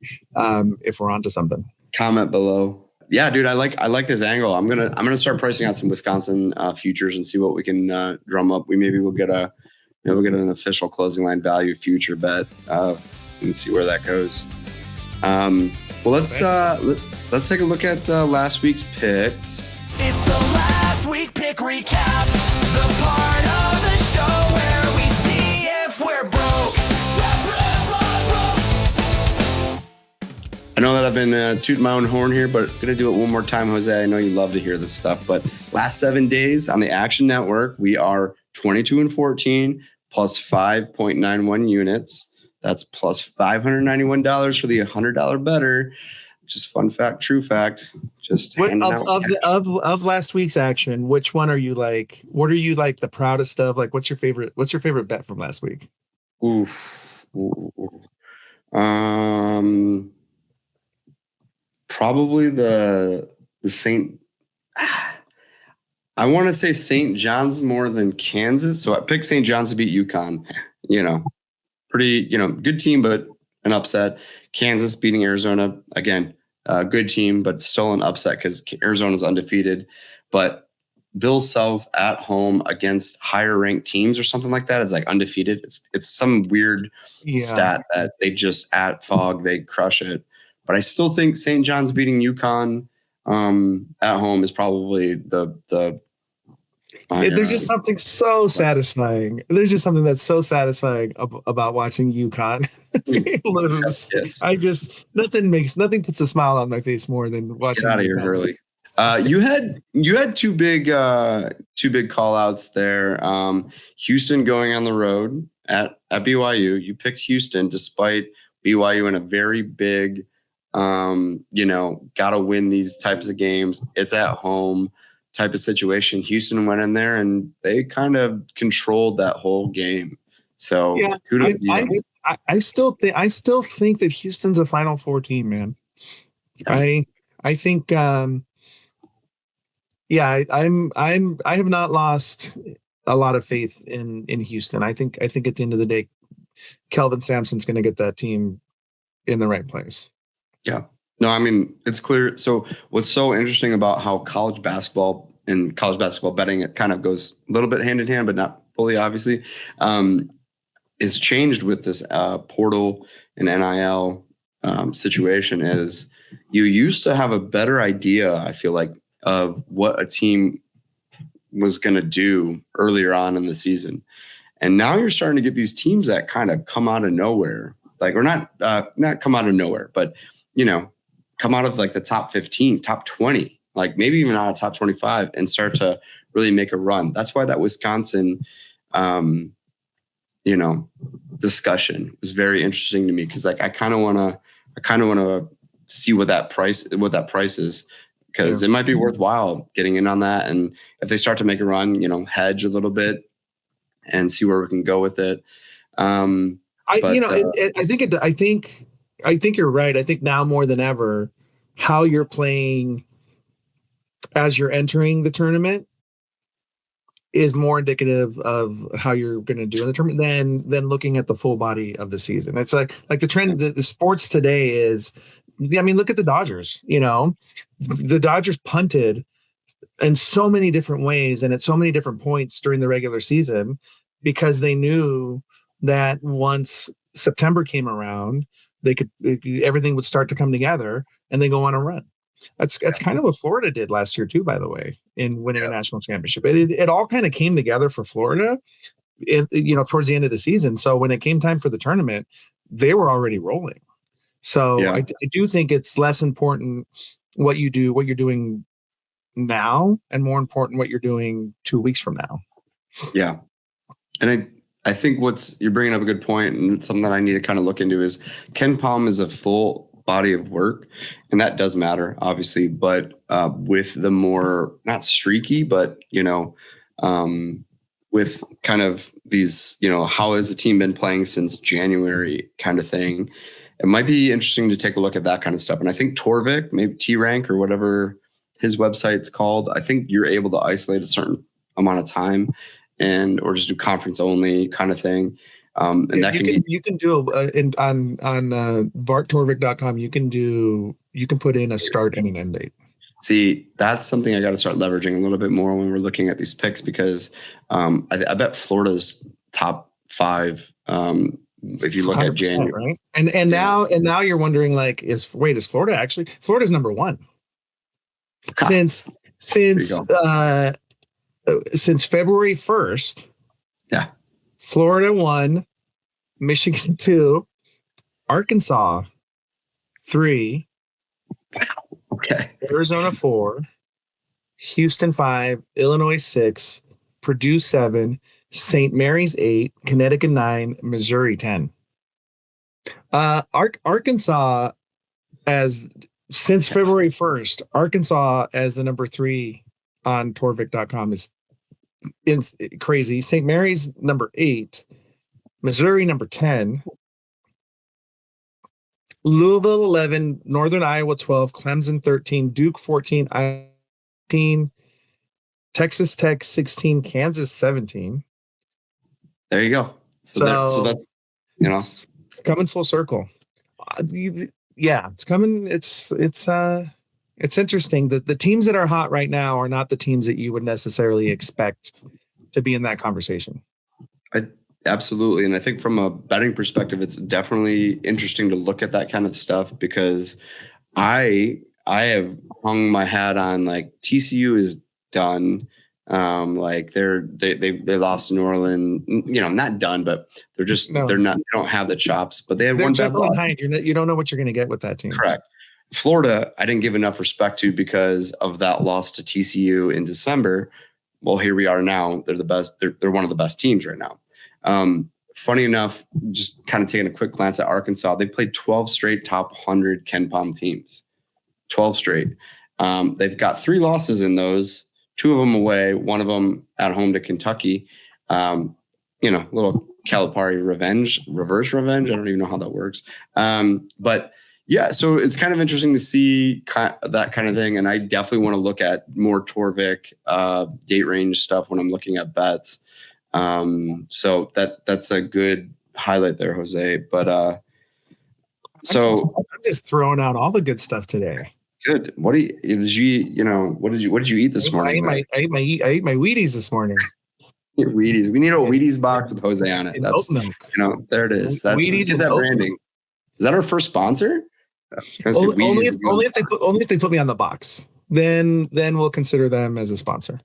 if we're onto something. Comment below. Yeah, dude, I like this angle. I'm gonna start pricing out some Wisconsin futures and see what we can drum up. We'll get an official closing line value future bet and see where that goes. Well, let's take a look at last week's picks. It's the last week pick recap, the part of the show where we see if we're broke. I know that I've been tooting my own horn here, but gonna do it one more time, Jose. I know you love to hear this stuff, but last 7 days on the Action Network, we are 22-14 plus 5.91 units. That's plus $591 for the $100 bettor. Just fun fact, true fact. Just of last week's action, which one are you like? What are you like the proudest of? Like, what's your favorite bet from last week? Probably the Saint. I want to say St. John's more than Kansas, so I picked St. John's to beat UConn. Pretty good team, but an upset. Kansas beating Arizona again. Good team, but still an upset because Arizona's undefeated. But Bill Self at home against higher ranked teams or something like that is like undefeated. It's some weird stat that they just at Fog, they crush it. But I still think St. John's beating UConn at home is probably the there's just something so satisfying. There's just something that's so satisfying about watching UConn lose. Yes. Nothing puts a smile on my face more than watching. Get out of here early. You had two big call outs there. Houston going on the road at BYU. You picked Houston despite BYU in a very big gotta win these types of games. It's at home type of situation. Houston went in there and they kind of controlled that whole game. So I still think that Houston's a Final Four team, man. Yeah. I think I have not lost a lot of faith in Houston. I think at the end of the day, Kelvin Sampson's going to get that team in the right place. Yeah. No, I mean, it's clear. So what's so interesting about how college basketball betting, it kind of goes a little bit hand in hand, but not fully, obviously, is changed with this portal and NIL situation. Is you used to have a better idea, I feel like, of what a team was going to do earlier on in the season. And now you're starting to get these teams that kind of come out of nowhere, or not come out of nowhere, but, come out of like the top 15, top 20, like maybe even out of top 25 and start to really make a run. That's why that Wisconsin, discussion was very interesting to me. Cause like, I kind of want to see what that price is, because it might be worthwhile getting in on that. And if they start to make a run, hedge a little bit and see where we can go with it. I think you're right. I think now more than ever, how you're playing as you're entering the tournament is more indicative of how you're going to do in the tournament than looking at the full body of the season. It's like the trend, the sports today is, look at the Dodgers. The Dodgers punted in so many different ways and at so many different points during the regular season because they knew that once September came around, everything would start to come together and they go on a run. That's kind of what Florida did last year too, by the way, in winning a national championship. It all kind of came together for Florida, towards the end of the season. So when it came time for the tournament, they were already rolling. So I do think it's less important what you're doing now, and more important what you're doing 2 weeks from now. Yeah. And I think you're bringing up a good point, and it's something that I need to kind of look into is KenPom is a full body of work, and that does matter, obviously, but with the more, not streaky, but, with kind of these, how has the team been playing since January kind of thing, it might be interesting to take a look at that kind of stuff. And I think Torvik, maybe T-Rank or whatever his website's called, I think you're able to isolate a certain amount of time or just do conference only kind of thing. And that you can do on barttorvik.com. You can put in a start and an end date. See, that's something I got to start leveraging a little bit more when we're looking at these picks, because I bet Florida's top 5. If you look at January, right? And now you're wondering, like, is Florida actually? Florida's number 1 since February 1st. Yeah. Florida 1, Michigan 2, Arkansas 3. Wow. Okay. Arizona 4, Houston 5, Illinois 6, Purdue 7, St. Mary's 8, Connecticut 9, Missouri 10. Arkansas, since February 1st, Arkansas as the number 3 on torvik.com is crazy. St. Mary's number 8, Missouri number 10, Louisville 11, Northern Iowa 12, Clemson 13, Duke 14, Iowa 15, Texas Tech 16, Kansas 17. There you go. So that's it's coming full circle. Yeah, it's coming. It's interesting that the teams that are hot right now are not the teams that you would necessarily expect to be in that conversation. Absolutely. And I think from a betting perspective, it's definitely interesting to look at that kind of stuff, because I have hung my hat on, like, TCU is done. Like they lost to New Orleans, not done, but they don't have the chops, but they had one bad loss. You don't know what you're going to get with that team. Correct. Florida, I didn't give enough respect to because of that loss to TCU in December. Well, here we are now. They're the best. They're one of the best teams right now. Funny enough, just kind of taking a quick glance at Arkansas, they played 12 straight top 100 KenPom teams. 12 straight. They've got 3 losses in those. 2 of them away, 1 of them at home to Kentucky. Little Calipari reverse revenge. I don't even know how that works. But yeah, so it's kind of interesting to see that kind of thing. And I definitely want to look at more Torvik date range stuff when I'm looking at bets. So that's a good highlight there, Jose. But I'm just throwing out all the good stuff today. Good. What did you eat this morning? I ate my Wheaties this morning. Wheaties. We need a Wheaties box with Jose on it. That's milk. There it is. That's Wheaties, get that branding. Is that our first sponsor? Only if they put me on the box. Then we'll consider them as a sponsor.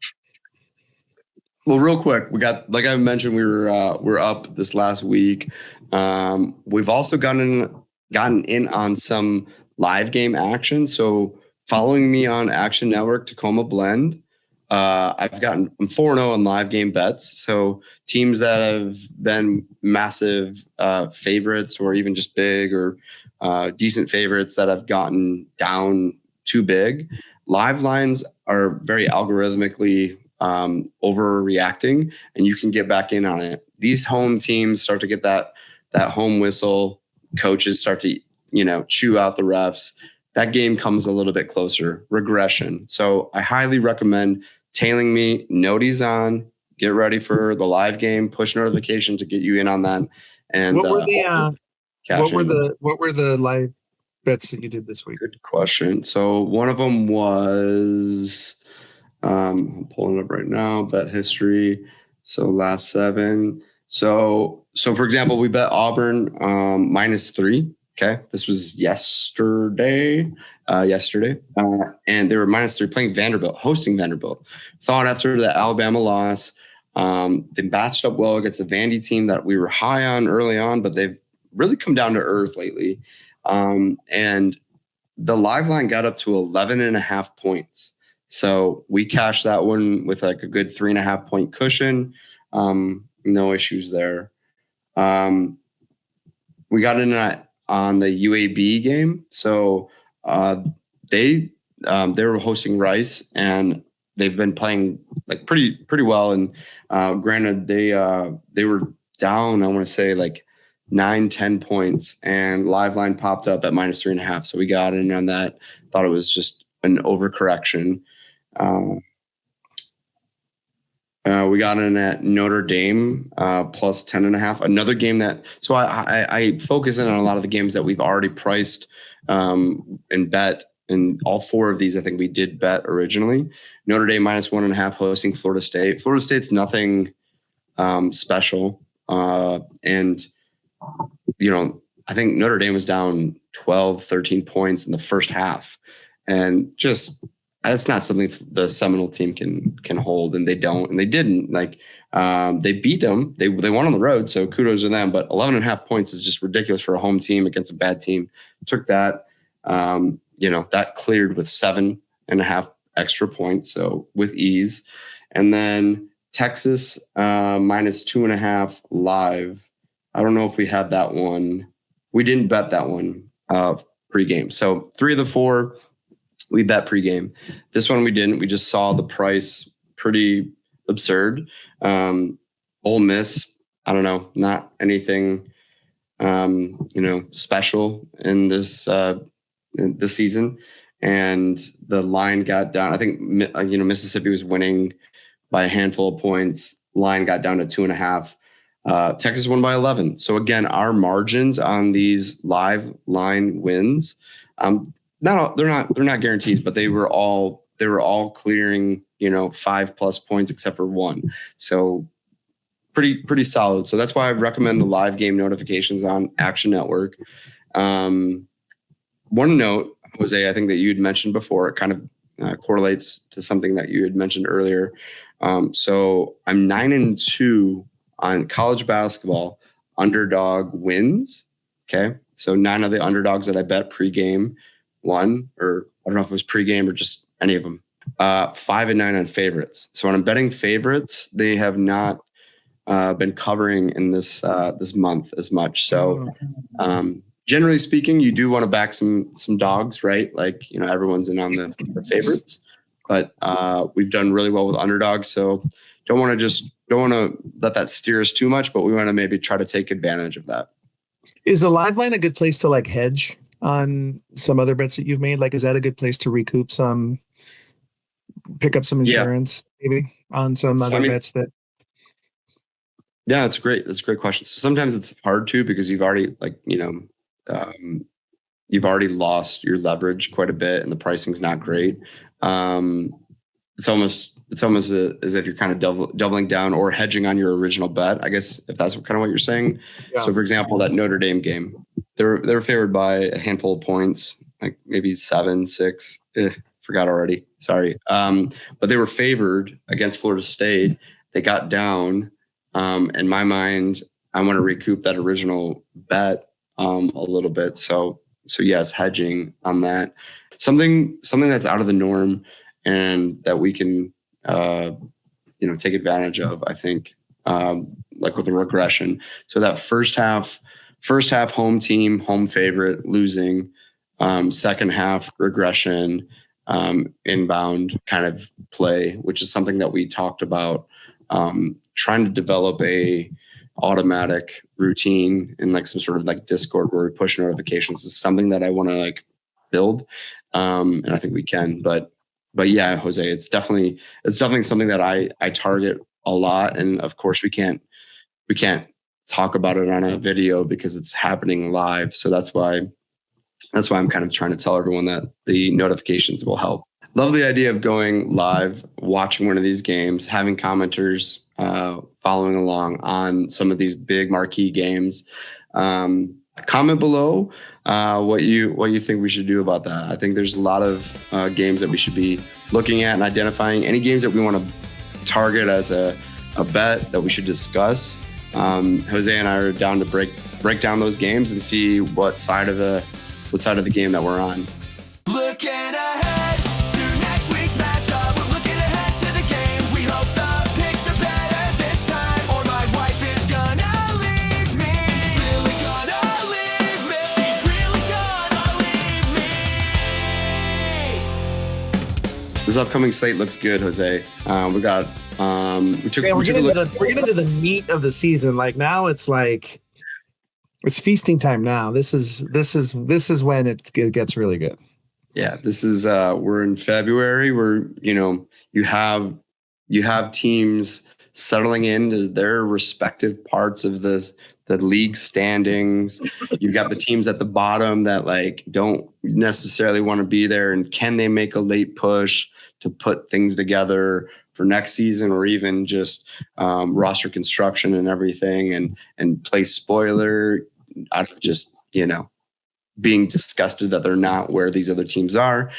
Well, real quick, we got, like I mentioned, we're up this last week. We've also gotten in on some live game action. So following me on Action Network Tacoma Blend, I'm 4-0 on live game bets. So teams that have been massive favorites, or even just big or decent favorites that have gotten down too big. Live lines are very algorithmically overreacting, and you can get back in on it. These home teams start to get that home whistle. Coaches start to chew out the refs. That game comes a little bit closer. Regression. So I highly recommend tailing me. Noties on. Get ready for the live game. Push notification to get you in on that. And what were the live bets that you did this week? Good question. So one of them was I'm pulling it up right now. Bet history. So last 7. So for example, we bet Auburn -3. Okay, this was yesterday, and they were -3 playing Vanderbilt, hosting Vanderbilt. Thought after the Alabama loss, they matched up well against the Vandy team that we were high on early on, but they've really come down to earth lately. And the live line got up to 11.5 points. So we cashed that one with like a good 3.5 point cushion. No issues there. We got in on the UAB game. So they were hosting Rice, and they've been playing like pretty well. And granted, they were down, I want to say like 9-10 points, and live line popped up at -3.5. So we got in on that. Thought it was just an overcorrection. We got in at Notre Dame plus 10.5. Another game that, so I focus in on a lot of the games that we've already priced and bet. And all 4 of these, I think we did bet originally. Notre Dame -1.5 hosting Florida State. Florida State's nothing special. And, I think Notre Dame was down 12, 13 points in the first half. And just, that's not something the Seminole team can hold, and they don't, and they didn't. Like they beat them, they won on the road, so kudos to them. But 11.5 points is just ridiculous for a home team against a bad team. Took that, that cleared with 7.5 extra points, so with ease. And then Texas -2.5 live. I don't know if we had that one. We didn't bet that one pregame. So 3 of the 4. We bet pregame. This one we didn't. We just saw the price pretty absurd. Ole Miss, I don't know, not anything, special in this season. And the line got down. I think Mississippi was winning by a handful of points. Line got down to 2.5. Texas won by 11. So again, our margins on these live line wins. They're not guarantees, but they were all clearing, 5+ points except for 1. So pretty solid. So that's why I recommend the live game notifications on Action Network. One note, Jose, I think that you had mentioned before, it kind of correlates to something that you had mentioned earlier. So I'm 9-2 on college basketball underdog wins. Okay. So 9 of the underdogs that I bet pregame won, or I don't know if it was pregame or just any of them. 5-9 on favorites. So when I'm betting favorites, they have not been covering in this month as much. So generally speaking, you do want to back some dogs, right? Like, everyone's in on the favorites, but we've done really well with underdogs. So don't want to let that steer us too much, but we want to maybe try to take advantage of that. Is the live line a good place to like hedge on some other bets that you've made? Like, is that a good place to recoup some, pick up some insurance maybe on some other bets that? Yeah, that's great. That's a great question. So sometimes it's hard to, because you've already you've already lost your leverage quite a bit and the pricing's not great. It's almost as if you're kind of doubling down or hedging on your original bet, I guess, if that's kind of what you're saying. Yeah. So for example, that Notre Dame game, they were favored by a handful of points, like maybe 7, 6. Forgot already. Sorry. But they were favored against Florida State. They got down. In my mind, I want to recoup that original bet a little bit. So yes, hedging on that. Something that's out of the norm and that we can take advantage of, I think, like with a regression. So that first half home team, home favorite losing, second half regression, inbound kind of play, which is something that we talked about, trying to develop a automatic routine in like some sort of like Discord where we push notifications is something that I want to like build. And I think we can, but yeah, Jose, it's definitely something that I target a lot. And of course we can't talk about it on a video because it's happening live. So that's why I'm kind of trying to tell everyone that the notifications will help. Love the idea of going live, watching one of these games, having commenters following along on some of these big marquee games. Comment below what you think we should do about that. I think there's a lot of games that we should be looking at and identifying. Any games that we want to target as a bet that we should discuss. Jose and I are down to break down those games and see what side of the game that we're on. Looking ahead to next week's matchup. We're looking ahead to the games. We hope the picks are better this time, or my wife is gonna leave me. She's really gonna leave me. She's really gonna leave me. This upcoming slate looks good, Jose. We got we're getting into the meat of the season. Like now, it's like it's feasting time. Now this is when it gets really good. Yeah, this is we're in February. We're you have teams settling into their respective parts of the league standings. You've got the teams at the bottom that like don't necessarily want to be there, and can they make a late push to put things together for next season, or even just roster construction and everything, and play spoiler out of just being disgusted that they're not where these other teams are.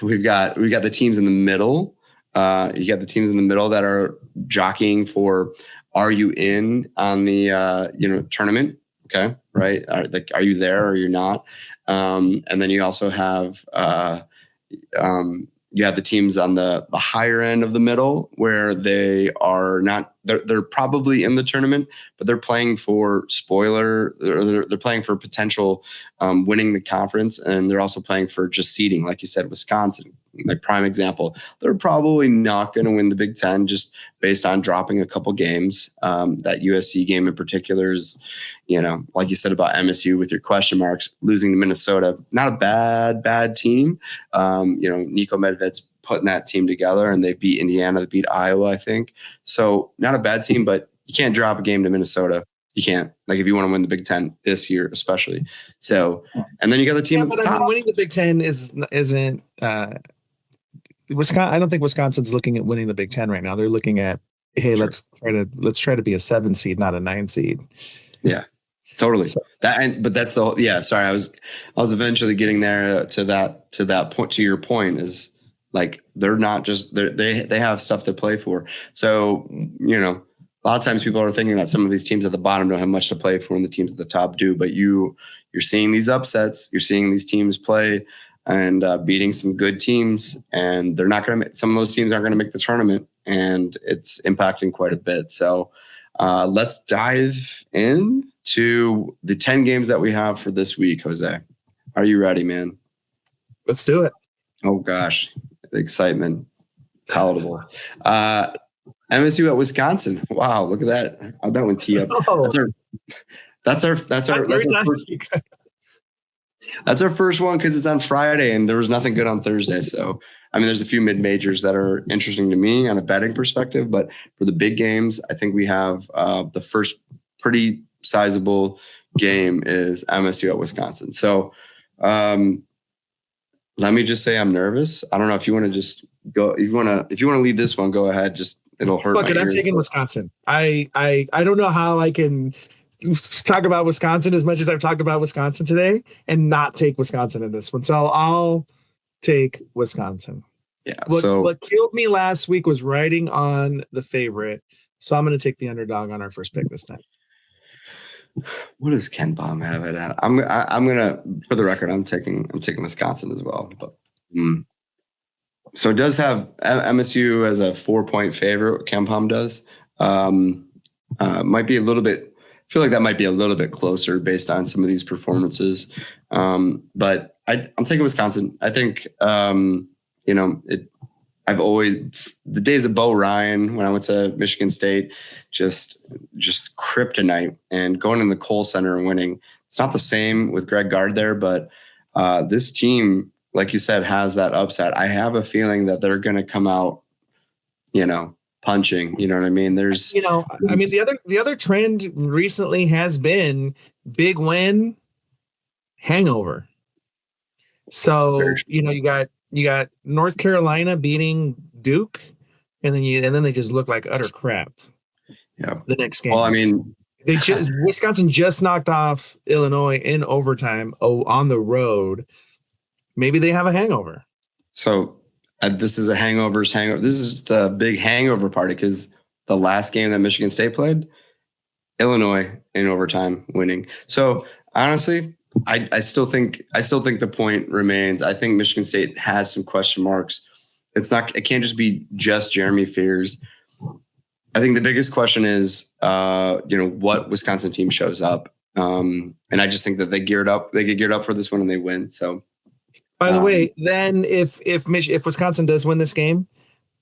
We've got the teams in the middle. You got the teams in the middle that are jockeying for, are you in on the tournament? Okay, right. Are you there or you're not? And then you also have you have the teams on the higher end of the middle where they are not. They're probably in the tournament, but they're playing for spoiler. Or they're playing for potential winning the conference, and they're also playing for just seeding. Like you said, Wisconsin, like prime example. They're probably not going to win the Big Ten just based on dropping a couple games. That USC game in particular is, like you said about MSU with your question marks, losing to Minnesota. Not a bad team. Nico Medved's putting that team together, and they beat Indiana, they beat Iowa, I think. So not a bad team, but you can't drop a game to Minnesota. You can't, like, if you want to win the Big Ten this year, especially. So, and then you got the team at the top. Winning the Big Ten isn't Wisconsin. I don't think Wisconsin's looking at winning the Big Ten right now. They're looking at, hey, let's try to be a 7 seed, not a 9 seed. Yeah, totally. So, but that's the whole. Yeah, sorry, I was eventually getting there to that point. To your point is, like, they're not just they have stuff to play for. So a lot of times people are thinking that some of these teams at the bottom don't have much to play for, and the teams at the top do. But you're seeing these upsets. You're seeing these teams play and beating some good teams, and they're not going to. Some of those teams aren't going to make the tournament, and it's impacting quite a bit. So let's dive in to the 10 games that we have for this week. Jose, are you ready, man? Let's do it. Oh gosh, the excitement, palatable. MSU at Wisconsin. Wow, look at that. How'd that one tee up? Oh. That's our first one because it's on Friday and there was nothing good on Thursday. So, I mean, there's a few mid-majors that are interesting to me on a betting perspective, but for the big games, I think we have the first pretty sizable game is MSU at Wisconsin. So, let me just say I'm nervous. I don't know if you want to just go. If you want to lead this one, go ahead. Just it'll hurt. Fuck it. I'm taking Wisconsin. I don't know how I can talk about Wisconsin as much as I've talked about Wisconsin today and not take Wisconsin in this one. So I'll take Wisconsin. Yeah. What killed me last week was riding on the favorite. So I'm going to take the underdog on our first pick this time. What does Ken Baum have it at? I'm gonna, for the record, I'm taking Wisconsin as well. But so it does have MSU as a 4-point favorite. Ken Baum does. Might be a little bit. I feel like that might be a little bit closer based on some of these performances. But I'm taking Wisconsin. I think I've always, the days of Bo Ryan when I went to Michigan State, just kryptonite, and going in the Kohl Center and winning. It's not the same with Greg Gard there, but this team, like you said, has that upset. I have a feeling that they're going to come out, punching. You know what I mean? There's, the other trend recently has been big win, hangover. So, you got North Carolina beating Duke and then they just look like utter crap. Yeah. The next game. Well, I mean, Wisconsin just knocked off Illinois in overtime. On the road. Maybe they have a hangover. So this is a hangover. This is the big hangover party because the last game that Michigan State played, Illinois in overtime winning. So honestly, I still think the point remains. I think Michigan State has some question marks. It can't just be just Jeremy Fears. I think the biggest question is, what Wisconsin team shows up. And I just think that they get geared up for this one and they win. So. By the way, then if Wisconsin does win this game,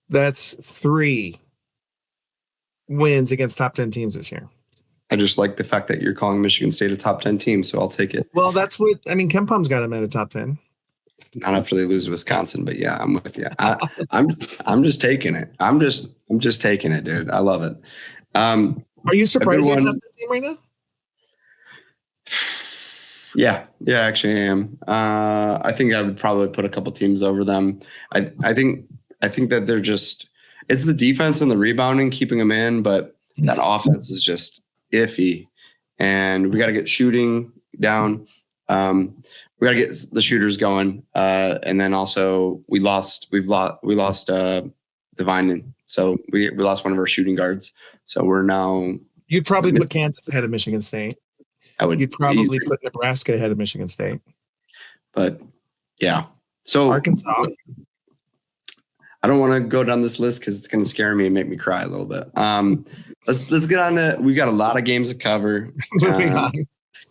that's 3 wins against top 10 teams this year. I just like the fact that you're calling Michigan State a top 10 team, so I'll take it. Well, that's what I mean. Ken Palm's got them at a top 10. Not after they lose to Wisconsin, but yeah, I'm with you. I'm just taking it. I'm just taking it, dude. I love it. Are you surprised you're a top 10 team right now? Yeah, actually I am. I think I would probably put a couple teams over them. I think that they're just, it's the defense and the rebounding keeping them in, but that offense is just iffy, and we got to get shooting down. We got to get the shooters going, and then also we lost Divine, so we lost one of our shooting guards. So we're now. You'd probably put Kansas ahead of Michigan State. You'd probably easily put Nebraska ahead of Michigan State. But yeah, so Arkansas. I don't want to go down this list because it's going to scare me and make me cry a little bit. Let's get on to. We've got a lot of games to cover.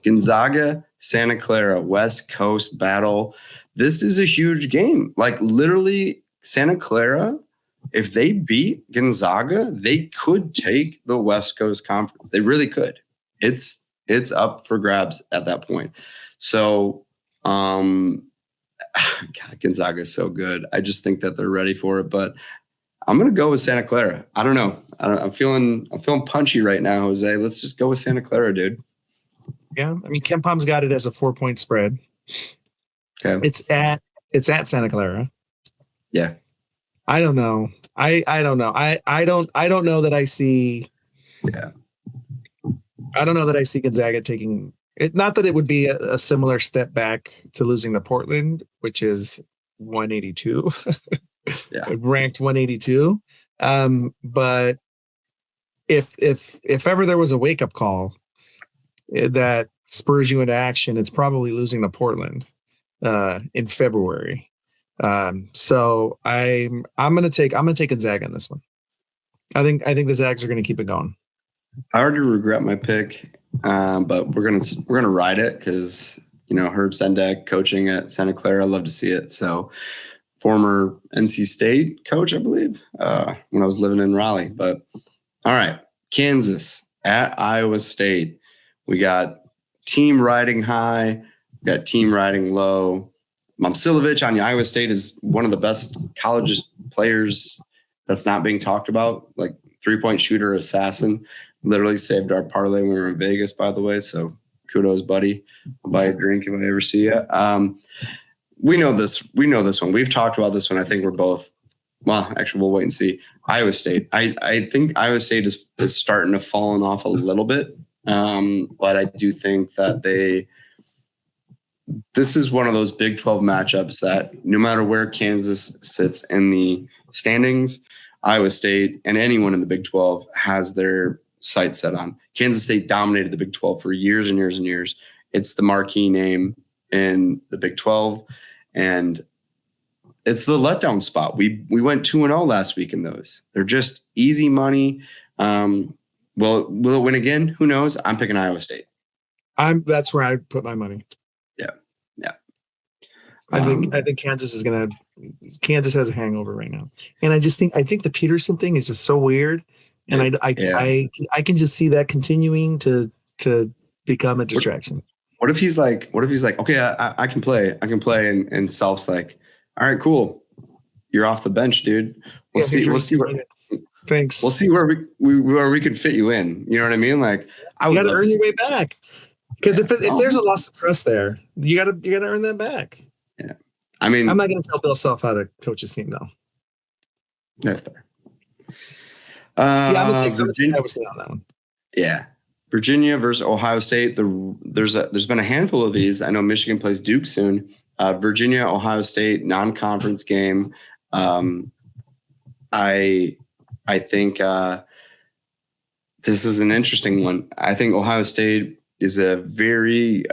Gonzaga, Santa Clara, West Coast battle. This is a huge game. Like literally, Santa Clara, if they beat Gonzaga, they could take the West Coast Conference. They really could. It's up for grabs at that point. So, God, Gonzaga is so good. I just think that they're ready for it. But I'm gonna go with Santa Clara. I don't know. I'm feeling punchy right now, Jose. Let's just go with Santa Clara, dude. Yeah, I mean, Ken Palm's got it as a 4-point spread. Okay, it's at Santa Clara. Yeah, I don't know. I don't know. I don't know that I see. Yeah. I don't know that I see Gonzaga taking it. Not that it would be a similar step back to losing to Portland, which is 182, ranked 182. But if ever there was a wake up call that spurs you into action, it's probably losing to Portland in February. So I'm gonna take Gonzaga on this one. I think the Zags are gonna keep it going. I already regret my pick, but we're gonna ride it because Herb Sendek coaching at Santa Clara. I love to see it. So, former NC State coach, I believe, when I was living in Raleigh. But all right, Kansas at Iowa State. We got team riding high, we got team riding low. Momcilovic on Iowa State is one of the best college players that's not being talked about. Like 3-point shooter assassin. Literally saved our parlay when we were in Vegas, by the way. So kudos, buddy. I'll buy a drink if I ever see you. We know this. We know this one. We've talked about this one. I think we're both. Well, actually, we'll wait and see. Iowa State. I think Iowa State is starting to fallen off a little bit, but I do think that this is one of those Big 12 matchups that no matter where Kansas sits in the standings, Iowa State and anyone in the Big 12 has their sights set on. Kansas State dominated the Big 12 for years and years and years. It's the marquee name in the Big 12, and it's the letdown spot. We went 2-0 last week in those. They're just easy money. Will it win again? Who knows? I'm picking Iowa State. That's where I put my money. Yeah. I think Kansas has a hangover right now, and I think the Peterson thing is just so weird. And I can just see that continuing to become a distraction. What if he's like, okay, I can play, and Self's like, all right, cool, you're off the bench, dude. We'll see where. Thanks. We'll see where we can fit you in. You know what I mean? Like, you got to earn your way back. Because if there's a loss of trust there, you got to earn that back. Yeah, I mean, I'm not going to tell Bill Self how to coach his team, though. That's fair. Yeah, I'm gonna take Virginia. Iowa State on that one. Yeah. Virginia versus Ohio State. There's been a handful of these. I know Michigan plays Duke soon. Virginia, Ohio State, non-conference game. I think this is an interesting one. I think Ohio State is a very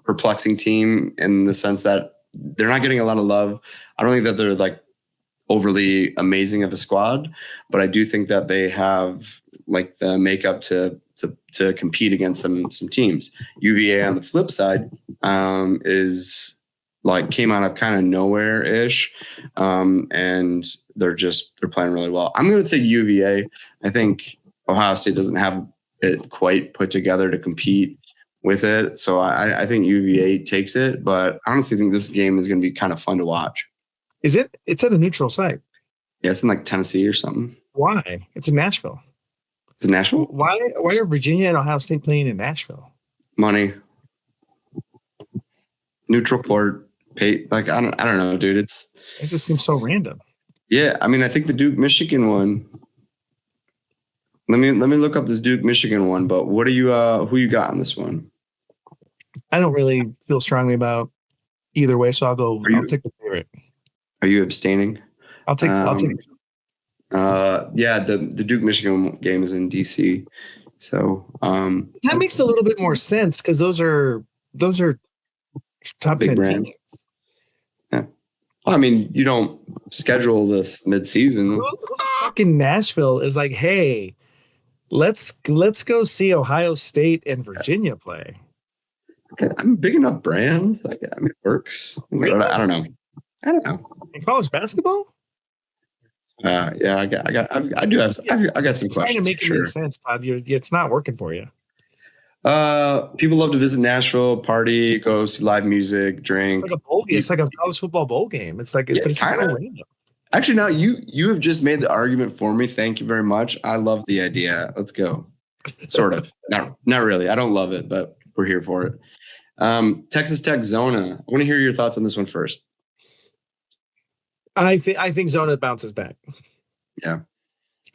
perplexing team in the sense that they're not getting a lot of love. I don't think that they're like overly amazing of a squad, but I do think that they have like the makeup to compete against some teams. UVA on the flip side is like came out of kind of nowhere ish, and they're playing really well. I'm going to take UVA. I think Ohio State doesn't have it quite put together to compete with it, so I think UVA takes it. But I honestly think this game is going to be kind of fun to watch. Is it? It's at a neutral site. Yeah, it's in like Tennessee or something. Why? It's in Nashville. It's in Nashville? Why are Virginia and Ohio State playing in Nashville? Money. Neutral port. Pay, like I don't know, dude. It just seems so random. Yeah, I mean, I think the Duke Michigan one. Let me look up this Duke Michigan one. But what are you? Who you got on this one? I don't really feel strongly about either way, so I'll take the favorite. Are you abstaining? I'll take. Yeah, the Duke Michigan game is in DC, so that makes a little bit more sense because those are top 10 brand. teams. Yeah. Well, I mean, you don't schedule this mid-season. Fucking Nashville is like, hey, let's go see Ohio State and Virginia play. Okay, I'm big enough brands. Like, I mean, it works. I don't know. In college basketball? Yeah, I got some questions. Trying to make it sure. make sense, Todd. It's not working for you. People love to visit Nashville, party, go see live music, drink. It's like a bowl game. It's like a college football bowl game. It's like, but it's just so random. Actually, now you have just made the argument for me. Thank you very much. I love the idea. Let's go. Sort of. Not really. I don't love it, but we're here for it. Texas Tech Zona. I want to hear your thoughts on this one first. I think Zona bounces back. Yeah.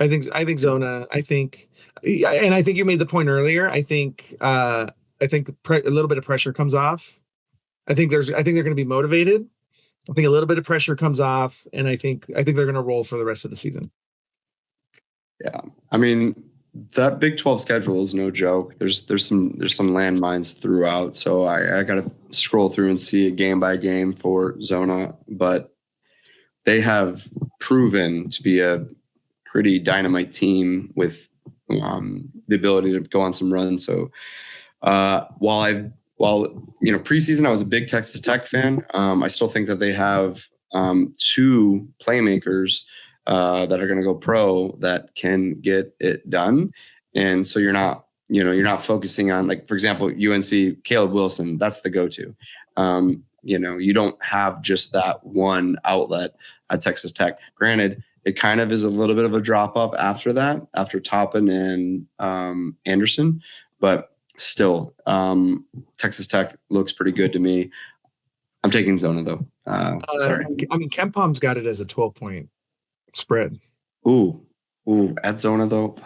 I think Zona. I think you made the point earlier. I think a little bit of pressure comes off. I think they're going to be motivated. I think a little bit of pressure comes off, and I think they're going to roll for the rest of the season. Yeah, I mean that Big 12 schedule is no joke. There's some landmines throughout, so I got to scroll through and see it game by game for Zona, but they have proven to be a pretty dynamite team with the ability to go on some runs. So while preseason I was a big Texas Tech fan, I still think that they have two playmakers that are going to go pro that can get it done. And so you're not focusing on, like, for example, UNC, Caleb Wilson, that's the go-to. You don't have just that one outlet at Texas Tech. Granted, it kind of is a little bit of a drop off after that, after Toppin and Anderson, but still, Texas Tech looks pretty good to me. I'm taking Zona though. Sorry. I mean, KenPom's got it as a 12-point spread. Ooh, at Zona though.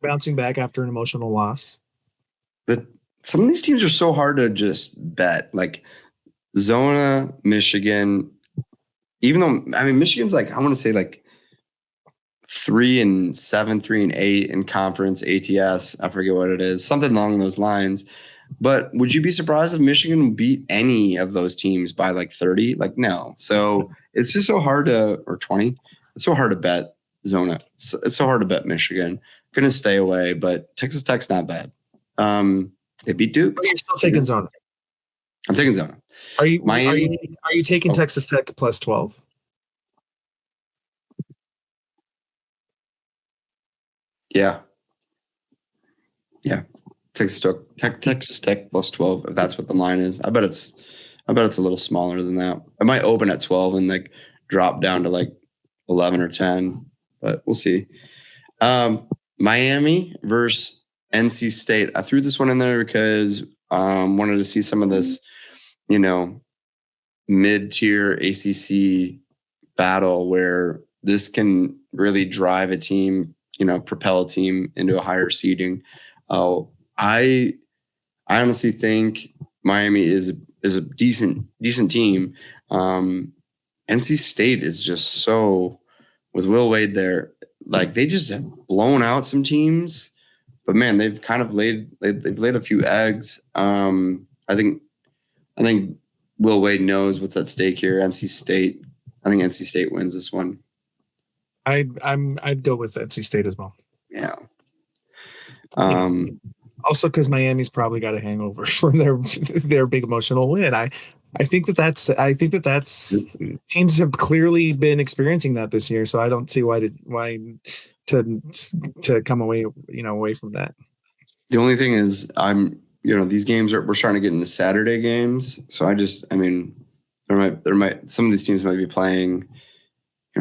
Bouncing back after an emotional loss. Some of these teams are so hard to just bet. Like Zona, Michigan, even though, I mean, Michigan's like, I want to say like 3-7, 3-8 in conference ATS. I forget what it is, something along those lines. But would you be surprised if Michigan beat any of those teams by like 30? Like, no. So it's just so hard or 20. It's so hard to bet Zona. It's so hard to bet Michigan. Going to stay away, but Texas Tech's not bad. They beat Duke. You're still taking Zona. I'm taking Zona. Are you taking Texas Tech plus 12? Yeah. Texas Tech plus 12. If that's what the line is, I bet it's a little smaller than that. It might open at 12 and like drop down to like 11 or 10, but we'll see. Miami versus NC State. I threw this one in there because wanted to see some of this, mid-tier ACC battle where this can really drive a team, propel a team into a higher seeding. I honestly think Miami is a decent team. NC State is just so, with Will Wade there, like they just have blown out some teams, but man, they've kind of laid a few eggs. I think Will Wade knows what's at stake here. I think NC State wins this one. I'd go with NC State as well. Yeah. Also, because Miami's probably got a hangover from their big emotional win. I think that's teams have clearly been experiencing that this year. So I don't see why to come away from that. The only thing is these games we're starting to get into Saturday games. So there might some of these teams might be playing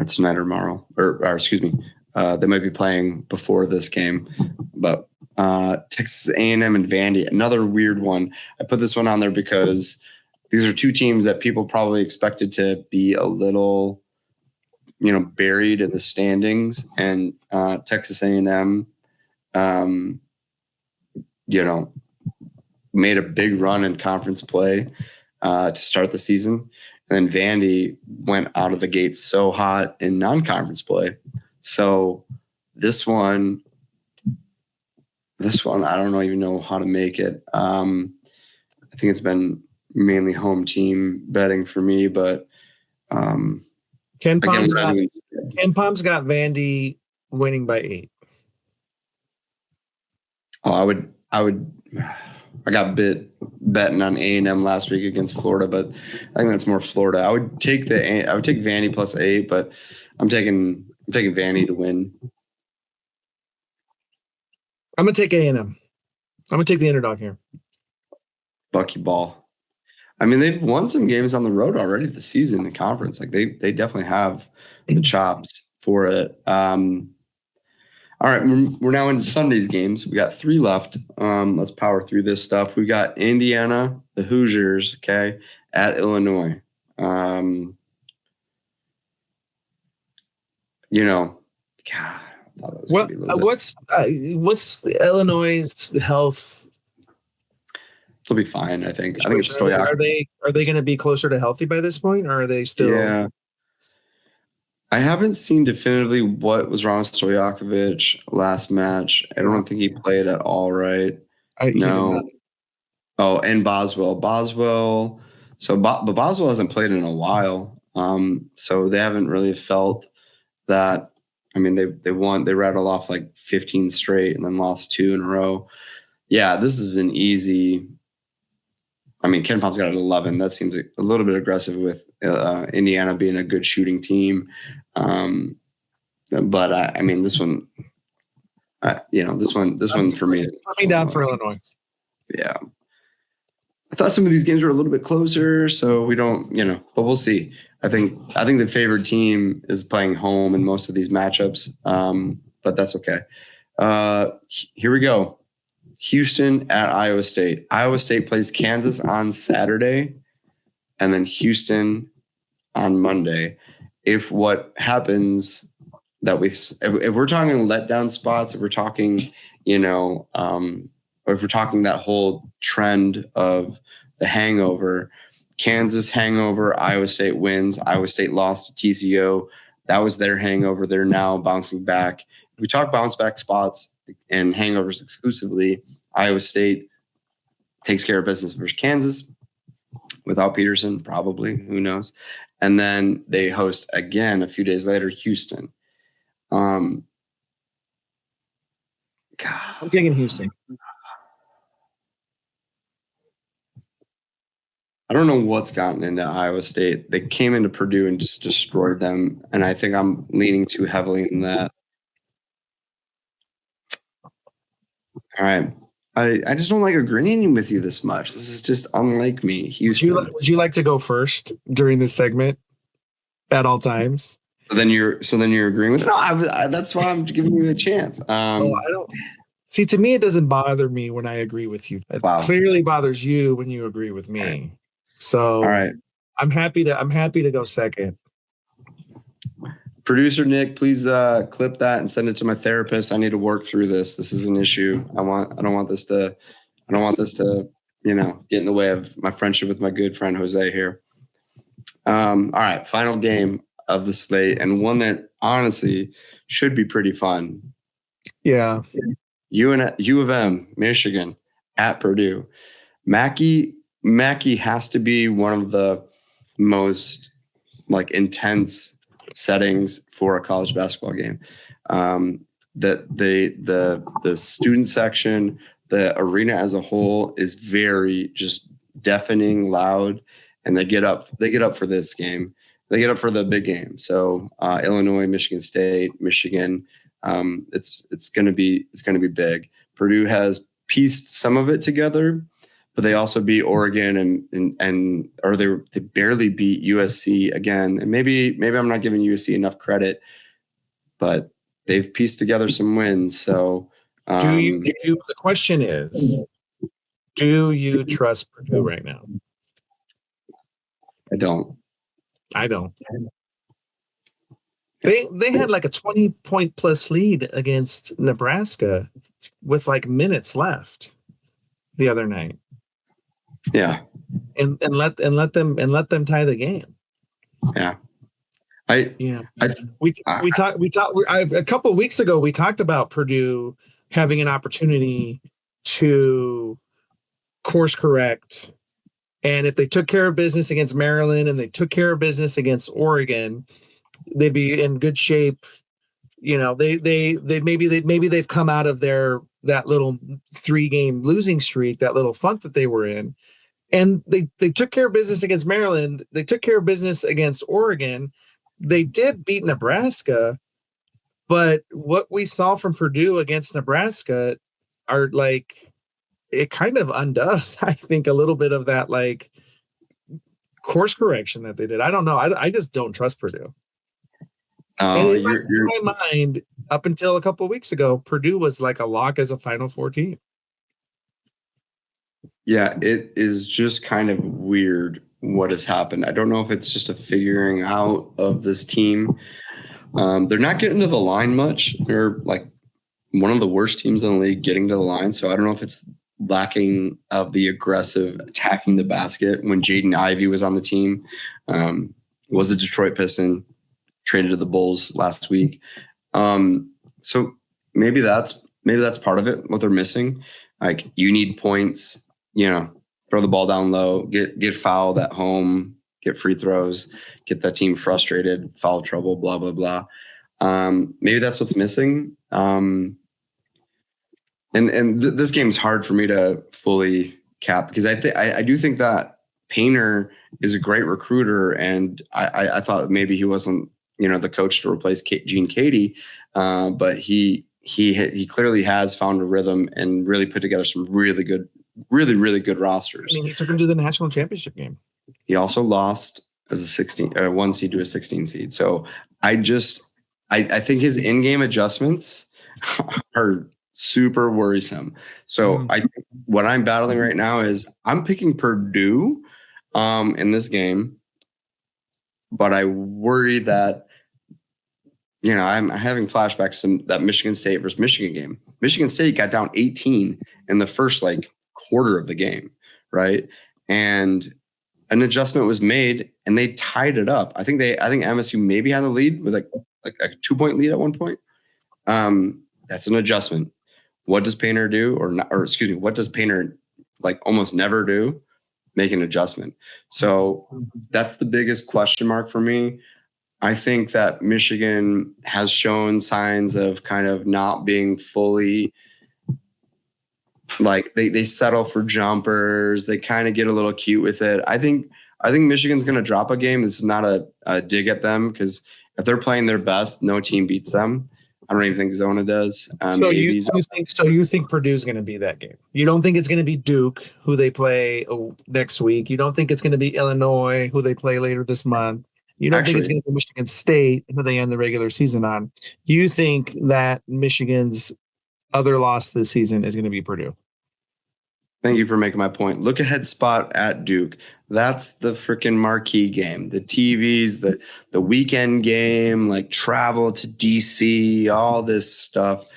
tonight or tomorrow, or excuse me, they might be playing before this game, but Texas A&M and Vandy, another weird one. I put this one on there because these are two teams that people probably expected to be a little, buried in the standings, and Texas A&M, made a big run in conference play to start the season. And then Vandy went out of the gate so hot in non-conference play. So this one, I don't even know how to make it. I think it's been mainly home team betting for me, but Ken Palm's got Vandy winning by 8. Oh, I got betting on A&M last week against Florida, but I think that's more Florida. I would take Vandy plus 8, but I'm taking Vandy to win. I'm gonna take A&M. I'm gonna take the underdog here. Buckyball. I mean, they've won some games on the road already this season in conference. Like they definitely have the chops for it. All right, we're now into Sunday's games. We got 3 left. Let's power through this stuff. We got Indiana, the Hoosiers, okay, at Illinois. God, I thought it was gonna be a little bit. What's Illinois' health? They'll be fine, I think. I think it's Stoyak. Are they going to be closer to healthy by this point, or are they still? Yeah. I haven't seen definitively what was wrong with Stojakovic last match. I don't think he played at all, right? No. Oh, and Boswell. But Boswell hasn't played in a while. So they haven't really felt that. I mean, they rattled off like 15 straight and then lost 2 in a row. Yeah, this is an easy. I mean, Ken Palm's got an 11. That seems a little bit aggressive with Indiana being a good shooting team. But I mean, this one, this one for me. Coming down for Illinois. Yeah. I thought some of these games were a little bit closer, so we don't, but we'll see. I think the favored team is playing home in most of these matchups, but that's okay. Here we go. Houston at Iowa State. Iowa State plays Kansas on Saturday, and then Houston on Monday. If what happens that if we're talking letdown spots, if we're talking, or if we're talking that whole trend of the hangover, Kansas hangover, Iowa State wins. Iowa State lost to TCO. That was their hangover. They're now bouncing back. If we talk bounce back spots and hangovers exclusively, Iowa State takes care of business versus Kansas without Peterson, probably. Who knows? And then they host again a few days later, Houston. God. I'm taking Houston. I don't know what's gotten into Iowa State. They came into Purdue and just destroyed them, and I think I'm leaning too heavily in that. All right. I just don't like agreeing with you this much. This is just unlike me. Houston. Would you like to go first during this segment at all times? So then you're agreeing with it? No, that's why I'm giving you a chance. I don't. See, to me, it doesn't bother me when I agree with you. It clearly bothers you when you agree with me. So, all right. I'm happy to go second. Producer Nick, please clip that and send it to my therapist. I need to work through this. This is an issue. I don't want this to get in the way of my friendship with my good friend Jose here. All right, final game of the slate, and one that honestly should be pretty fun. Yeah. U of M, Michigan at Purdue. Mackey has to be one of the most like intense settings for a college basketball game. That the student section, the arena as a whole is very just deafening loud, and they get up for this game. They get up for the big game. So Illinois, Michigan State, Michigan. It's going to be big. Purdue has pieced some of it together, but they also beat Oregon or they barely beat USC again. And maybe I'm not giving USC enough credit, but they've pieced together some wins. So the question is, do you trust Purdue right now? I don't. They had like a 20-point plus lead against Nebraska with like minutes left the other night. Yeah. And let them tie the game. Yeah. We talked a couple of weeks ago. We talked about Purdue having an opportunity to course correct, and if they took care of business against Maryland and they took care of business against Oregon, they'd be in good shape. Maybe they've come out of that little 3-game losing streak, that little funk that they were in, and they took care of business against Maryland. They took care of business against Oregon. They did beat Nebraska, but what we saw from Purdue against Nebraska are like, it kind of undoes, I think, a little bit of that like course correction that they did. I don't know. I just don't trust Purdue. In my mind, up until a couple of weeks ago, Purdue was like a lock as a Final Four team. Yeah, it is just kind of weird what has happened. I don't know if it's just a figuring out of this team. They're not getting to the line much. They're like one of the worst teams in the league getting to the line. So I don't know if it's lacking of the aggressive attacking the basket. When Jaden Ivey was on the team, was a Detroit Piston, traded to the Bulls last week. So maybe that's part of it, what they're missing. Like, you need points, throw the ball down low, get fouled at home, get free throws, get that team frustrated, foul trouble, blah, blah, blah. Maybe that's what's missing. This game's hard for me to fully cap, because I do think that Painter is a great recruiter, and I thought maybe he wasn't the coach to replace Gene Katie, but he clearly has found a rhythm and really put together some really good rosters. I mean, he took him to the national championship game. He also lost as a 1 seed to a 16 seed. So I think his in-game adjustments are super worrisome. So what I'm battling right now is I'm picking Purdue in this game, but I worry that I'm having flashbacks to that Michigan State versus Michigan game. Michigan State got down 18 in the first quarter of the game, right? And an adjustment was made and they tied it up. I think MSU maybe had the lead with like a 2-point lead at one point. That's an adjustment. What does Painter do? What does Painter almost never do? Make an adjustment. So that's the biggest question mark for me. I think that Michigan has shown signs of kind of not being fully they settle for jumpers. They kind of get a little cute with it. I think Michigan's going to drop a game. This is not a dig at them, because if they're playing their best, no team beats them. I don't even think Zona does. So you think Purdue's going to be that game? You don't think it's going to be Duke, who they play next week? You don't think it's going to be Illinois, who they play later this month? You don't think it's going to be Michigan State, who they end the regular season on? You think that Michigan's other loss this season is going to be Purdue? Thank you for making my point. Look ahead spot at Duke. That's the freaking marquee game. The TVs, the weekend game, like travel to DC, all this stuff.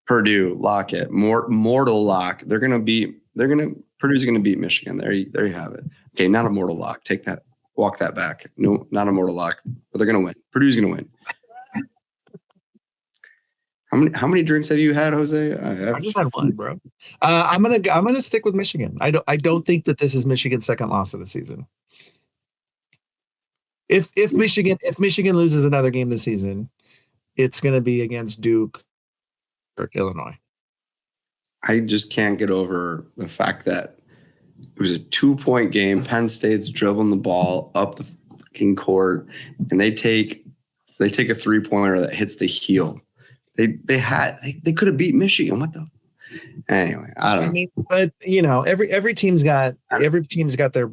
Purdue, lock it. Mortal lock. Purdue's gonna beat Michigan. There you have it. Okay, not a mortal lock. Take that, walk that back. No, not a mortal lock. But they're gonna win. Purdue's gonna win. How many drinks have you had, Jose? I just had one, bro. I'm gonna stick with Michigan. I don't think that this is Michigan's second loss of the season. If Michigan loses another game this season, it's gonna be against Duke or Illinois. I just can't get over the fact that it was a 2-point game. Penn State's dribbling the ball up the fucking court, and they take a 3-pointer that hits the heel. They could have beat Michigan. What the? Anyway, I don't know. I mean, but every team's got their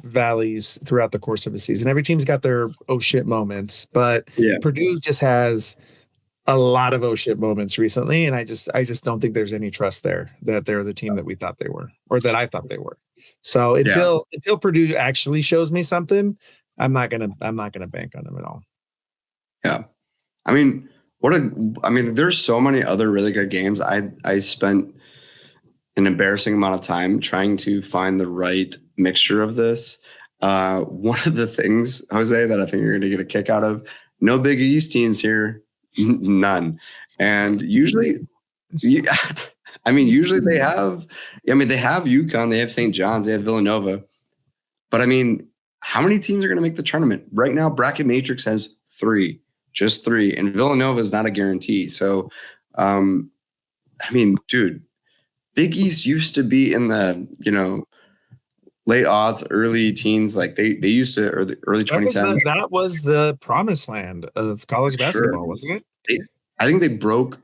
valleys throughout the course of a season. Every team's got their oh shit moments, but Purdue just has a lot of oh shit moments recently, and I just don't think there's any trust there that they're the team that we thought they were, or that I thought they were. So until Purdue actually shows me something, I'm not gonna bank on them at all. Yeah, I mean, there's so many other really good games. I spent an embarrassing amount of time trying to find the right mixture of this. One of the things, Jose, that I think you're going to get a kick out of, no Big East teams here, none. And usually they have, they have UConn, they have St. John's, they have Villanova. But I mean, how many teams are going to make the tournament? Right now, Bracket Matrix has 3. Just 3, and Villanova is not a guarantee. So, dude, Big East used to be in the late odds, early teens, like they used to, or the early 2010s. That was the promised land of college basketball, wasn't it? I think they broke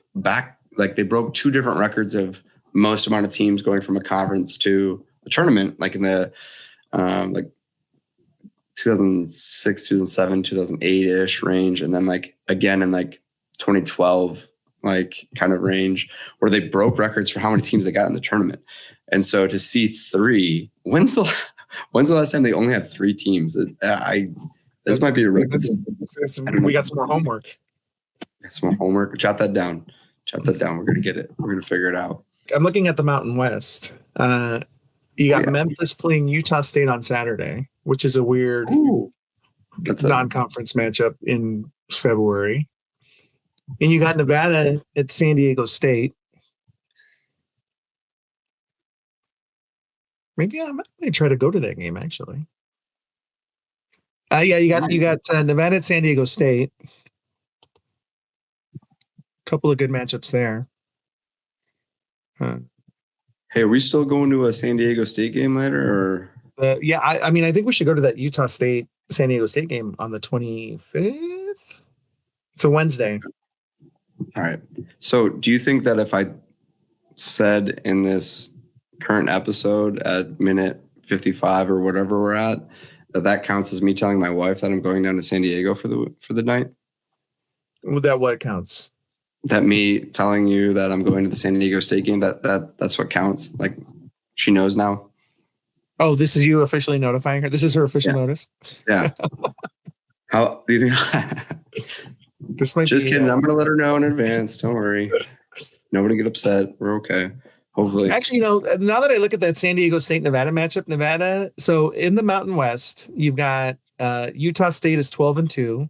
2 different records of most amount of teams going from a conference to a tournament, like in the 2006, 2007, 2008-ish range. And then again in 2012, kind of range where they broke records for how many teams they got in the tournament. And so to see 3, when's the last time they only had 3 teams? This might be a record. We got some more homework. Jot that down. We're going to get it. We're going to figure it out. I'm looking at the Mountain West. You got Memphis playing Utah State on Saturday, which is a weird non-conference matchup in February. And you got Nevada at San Diego State. Maybe I might try to go to that game, actually. You got Nevada at San Diego State. A couple of good matchups there. Hey, are we still going to a San Diego State game later? Or I think we should go to that Utah State San Diego State game on the 25th. It's a Wednesday. All right. So do you think that if I said in this current episode at minute 55 or whatever we're at, that counts as me telling my wife that I'm going down to San Diego for the night? Would that what counts? That me telling you that I'm going to the San Diego State game, that's what counts. Like, she knows now. Oh, this is you officially notifying her? This is her official notice? Yeah. How do you think? This might Just kidding. I'm going to let her know in advance. Don't worry. Nobody get upset. We're okay. Hopefully. Actually, now that I look at that San Diego State Nevada matchup, so in the Mountain West, you've got Utah State is 12-2.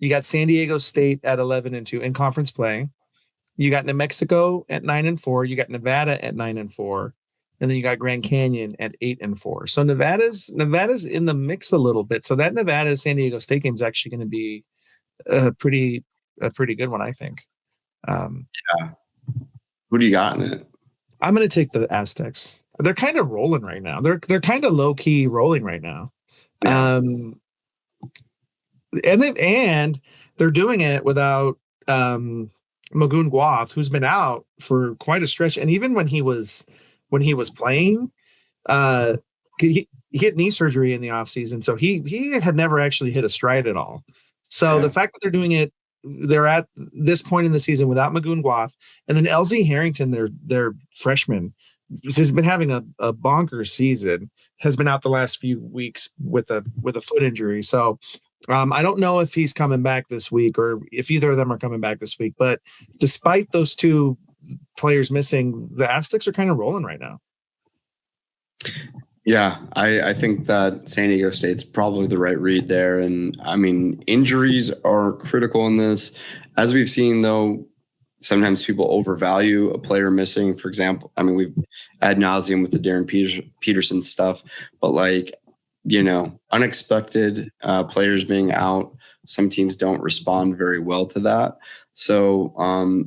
You got San Diego State at 11-2 in conference play. You got New Mexico at 9-4. You got Nevada at 9-4. And then you got Grand Canyon at 8-4. So Nevada's in the mix a little bit. So that Nevada San Diego State game is actually going to be a pretty good one, I think. Yeah. Who do you got in it? I'm going to take the Aztecs. They're kind of rolling right now. They're kind of low key rolling right now. Yeah. And they're doing it without Magoon Guath, who's been out for quite a stretch. And even when he was playing, he hit knee surgery in the offseason. So he had never actually hit a stride at all. So the fact that they're doing it, they're at this point in the season without Magoon Guath, and then LZ Harrington, their freshman, has been having a bonkers season, has been out the last few weeks with a foot injury. So I don't know if he's coming back this week or if either of them are coming back this week. But despite those two players missing, the Aztecs are kind of rolling right now. Yeah, I think that San Diego State's probably the right read there. And I mean, injuries are critical in this. As we've seen, though, sometimes people overvalue a player missing. For example, I mean, we've ad nauseum with the Darren Peterson stuff, but like, you know, unexpected players being out, some teams don't respond very well to that. So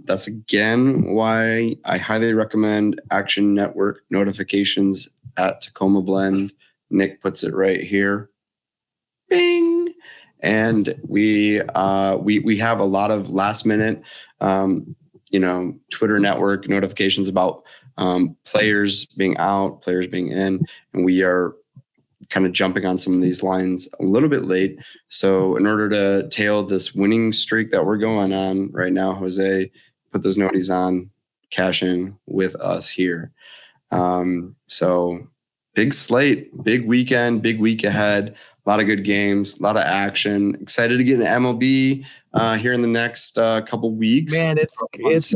that's again why I highly recommend Action Network notifications at Tacoma Blend. Nick puts it right here. Bing. And we have a lot of last minute, Twitter network notifications about players being out, players being in, and we are kind of jumping on some of these lines a little bit late. So in order to tail this winning streak that we're going on right now, Jose, put those noties on, cash in with us here. So big slate, big weekend, big week ahead. A lot of good games, a lot of action. Excited to get an MLB here in the next couple weeks. Man, it's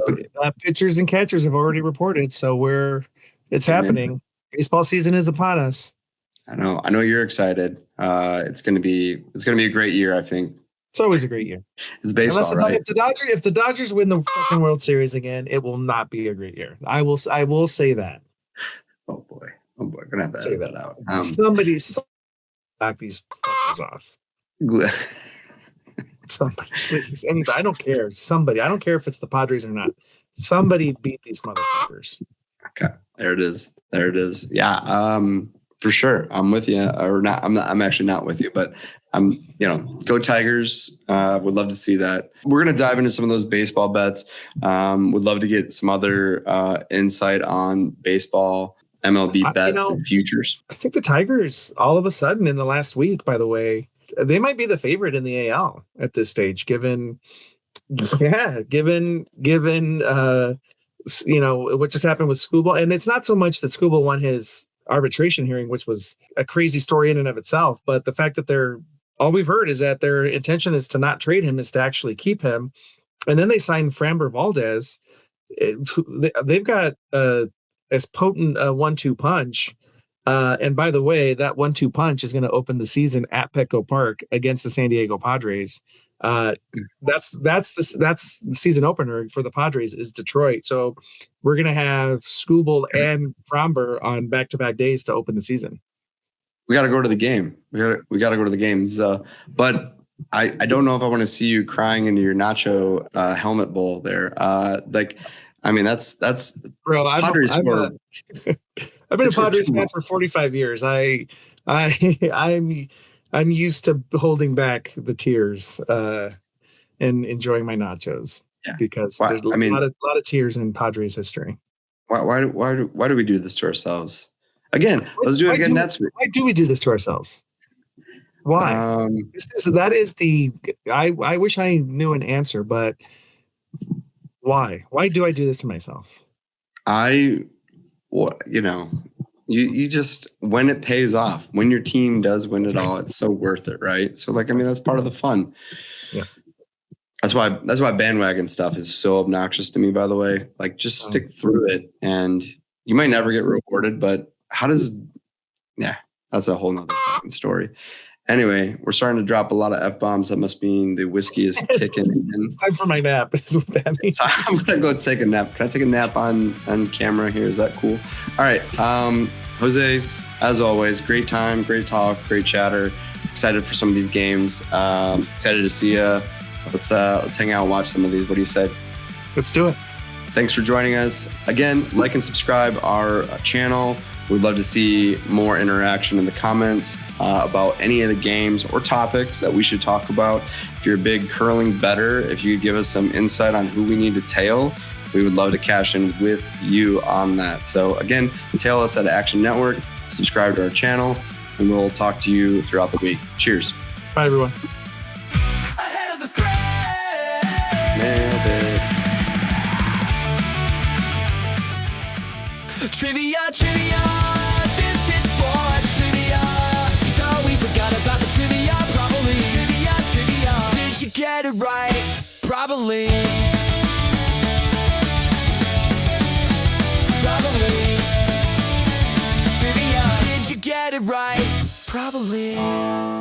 pitchers and catchers have already reported, so it's happening. Baseball season is upon us. I know you're excited. It's gonna be a great year. I think it's always a great year. It's baseball, right? If the Dodgers win the fucking World Series again, it will not be a great year. I will say that. Oh boy, gonna have to edit that out. Somebody knock these fuckers off. Somebody, please. Anybody, I don't care. Somebody, I don't care if it's the Padres or not. Somebody beat these motherfuckers. Okay, there it is. Yeah, for sure. I'm with you, or not. I'm actually not with you, but go Tigers. Would love to see that. We're gonna dive into some of those baseball bets. Would love to get some other insight on baseball, MLB bets and futures. I think the Tigers, all of a sudden in the last week, by the way, they might be the favorite in the AL at this stage, given what just happened with Skubal. And it's not so much that Skubal won his arbitration hearing, which was a crazy story in and of itself, but the fact that all we've heard is that their intention is to not trade him, is to actually keep him. And then they signed Framber Valdez. They've got as potent a 1-2 punch. And by the way, that 1-2 punch is going to open the season at Petco Park against the San Diego Padres. That's the season opener for the Padres is Detroit. So we're going to have Skubal and Framber on back-to-back days to open the season. We got to go to the game. We got to go to the games. But I don't know if I want to see you crying into your nacho helmet bowl there. That's bro. I've been a Padres fan for 45 years. I'm used to holding back the tears and enjoying my nachos because there's a lot of tears in Padres history. Why do we do this to ourselves? Again, let's do it again next week. Why do we do this to ourselves? Why? I wish I knew an answer, but why? Why do I do this to myself? You just, when it pays off, when your team does win it all, it's so worth it, right? So that's part of the fun. Yeah. That's why bandwagon stuff is so obnoxious to me, by the way. Like, just stick through it and you might never get rewarded, but that's a whole nother fucking story. Anyway, we're starting to drop a lot of F-bombs. That must mean the whiskey is kicking in. It's time for my nap. Is what that means. So I'm going to go take a nap. Can I take a nap on camera here? Is that cool? All right. Jose, as always, great time, great talk, great chatter. Excited for some of these games. Excited to see you. Let's hang out and watch some of these. What do you say? Let's do it. Thanks for joining us. Again, like and subscribe our channel. We'd love to see more interaction in the comments about any of the games or topics that we should talk about. If you're a big curling bettor, if you could give us some insight on who we need to tail, we would love to cash in with you on that. So again, tail us at Action Network, subscribe to our channel, and we'll talk to you throughout the week. Cheers. Bye, everyone. Ahead of the spread. Nailed it. Trivia, trivia, this is sports trivia. Thought we forgot about the trivia, probably. Trivia, trivia, did you get it right? Probably. Probably. Trivia, did you get it right? Probably.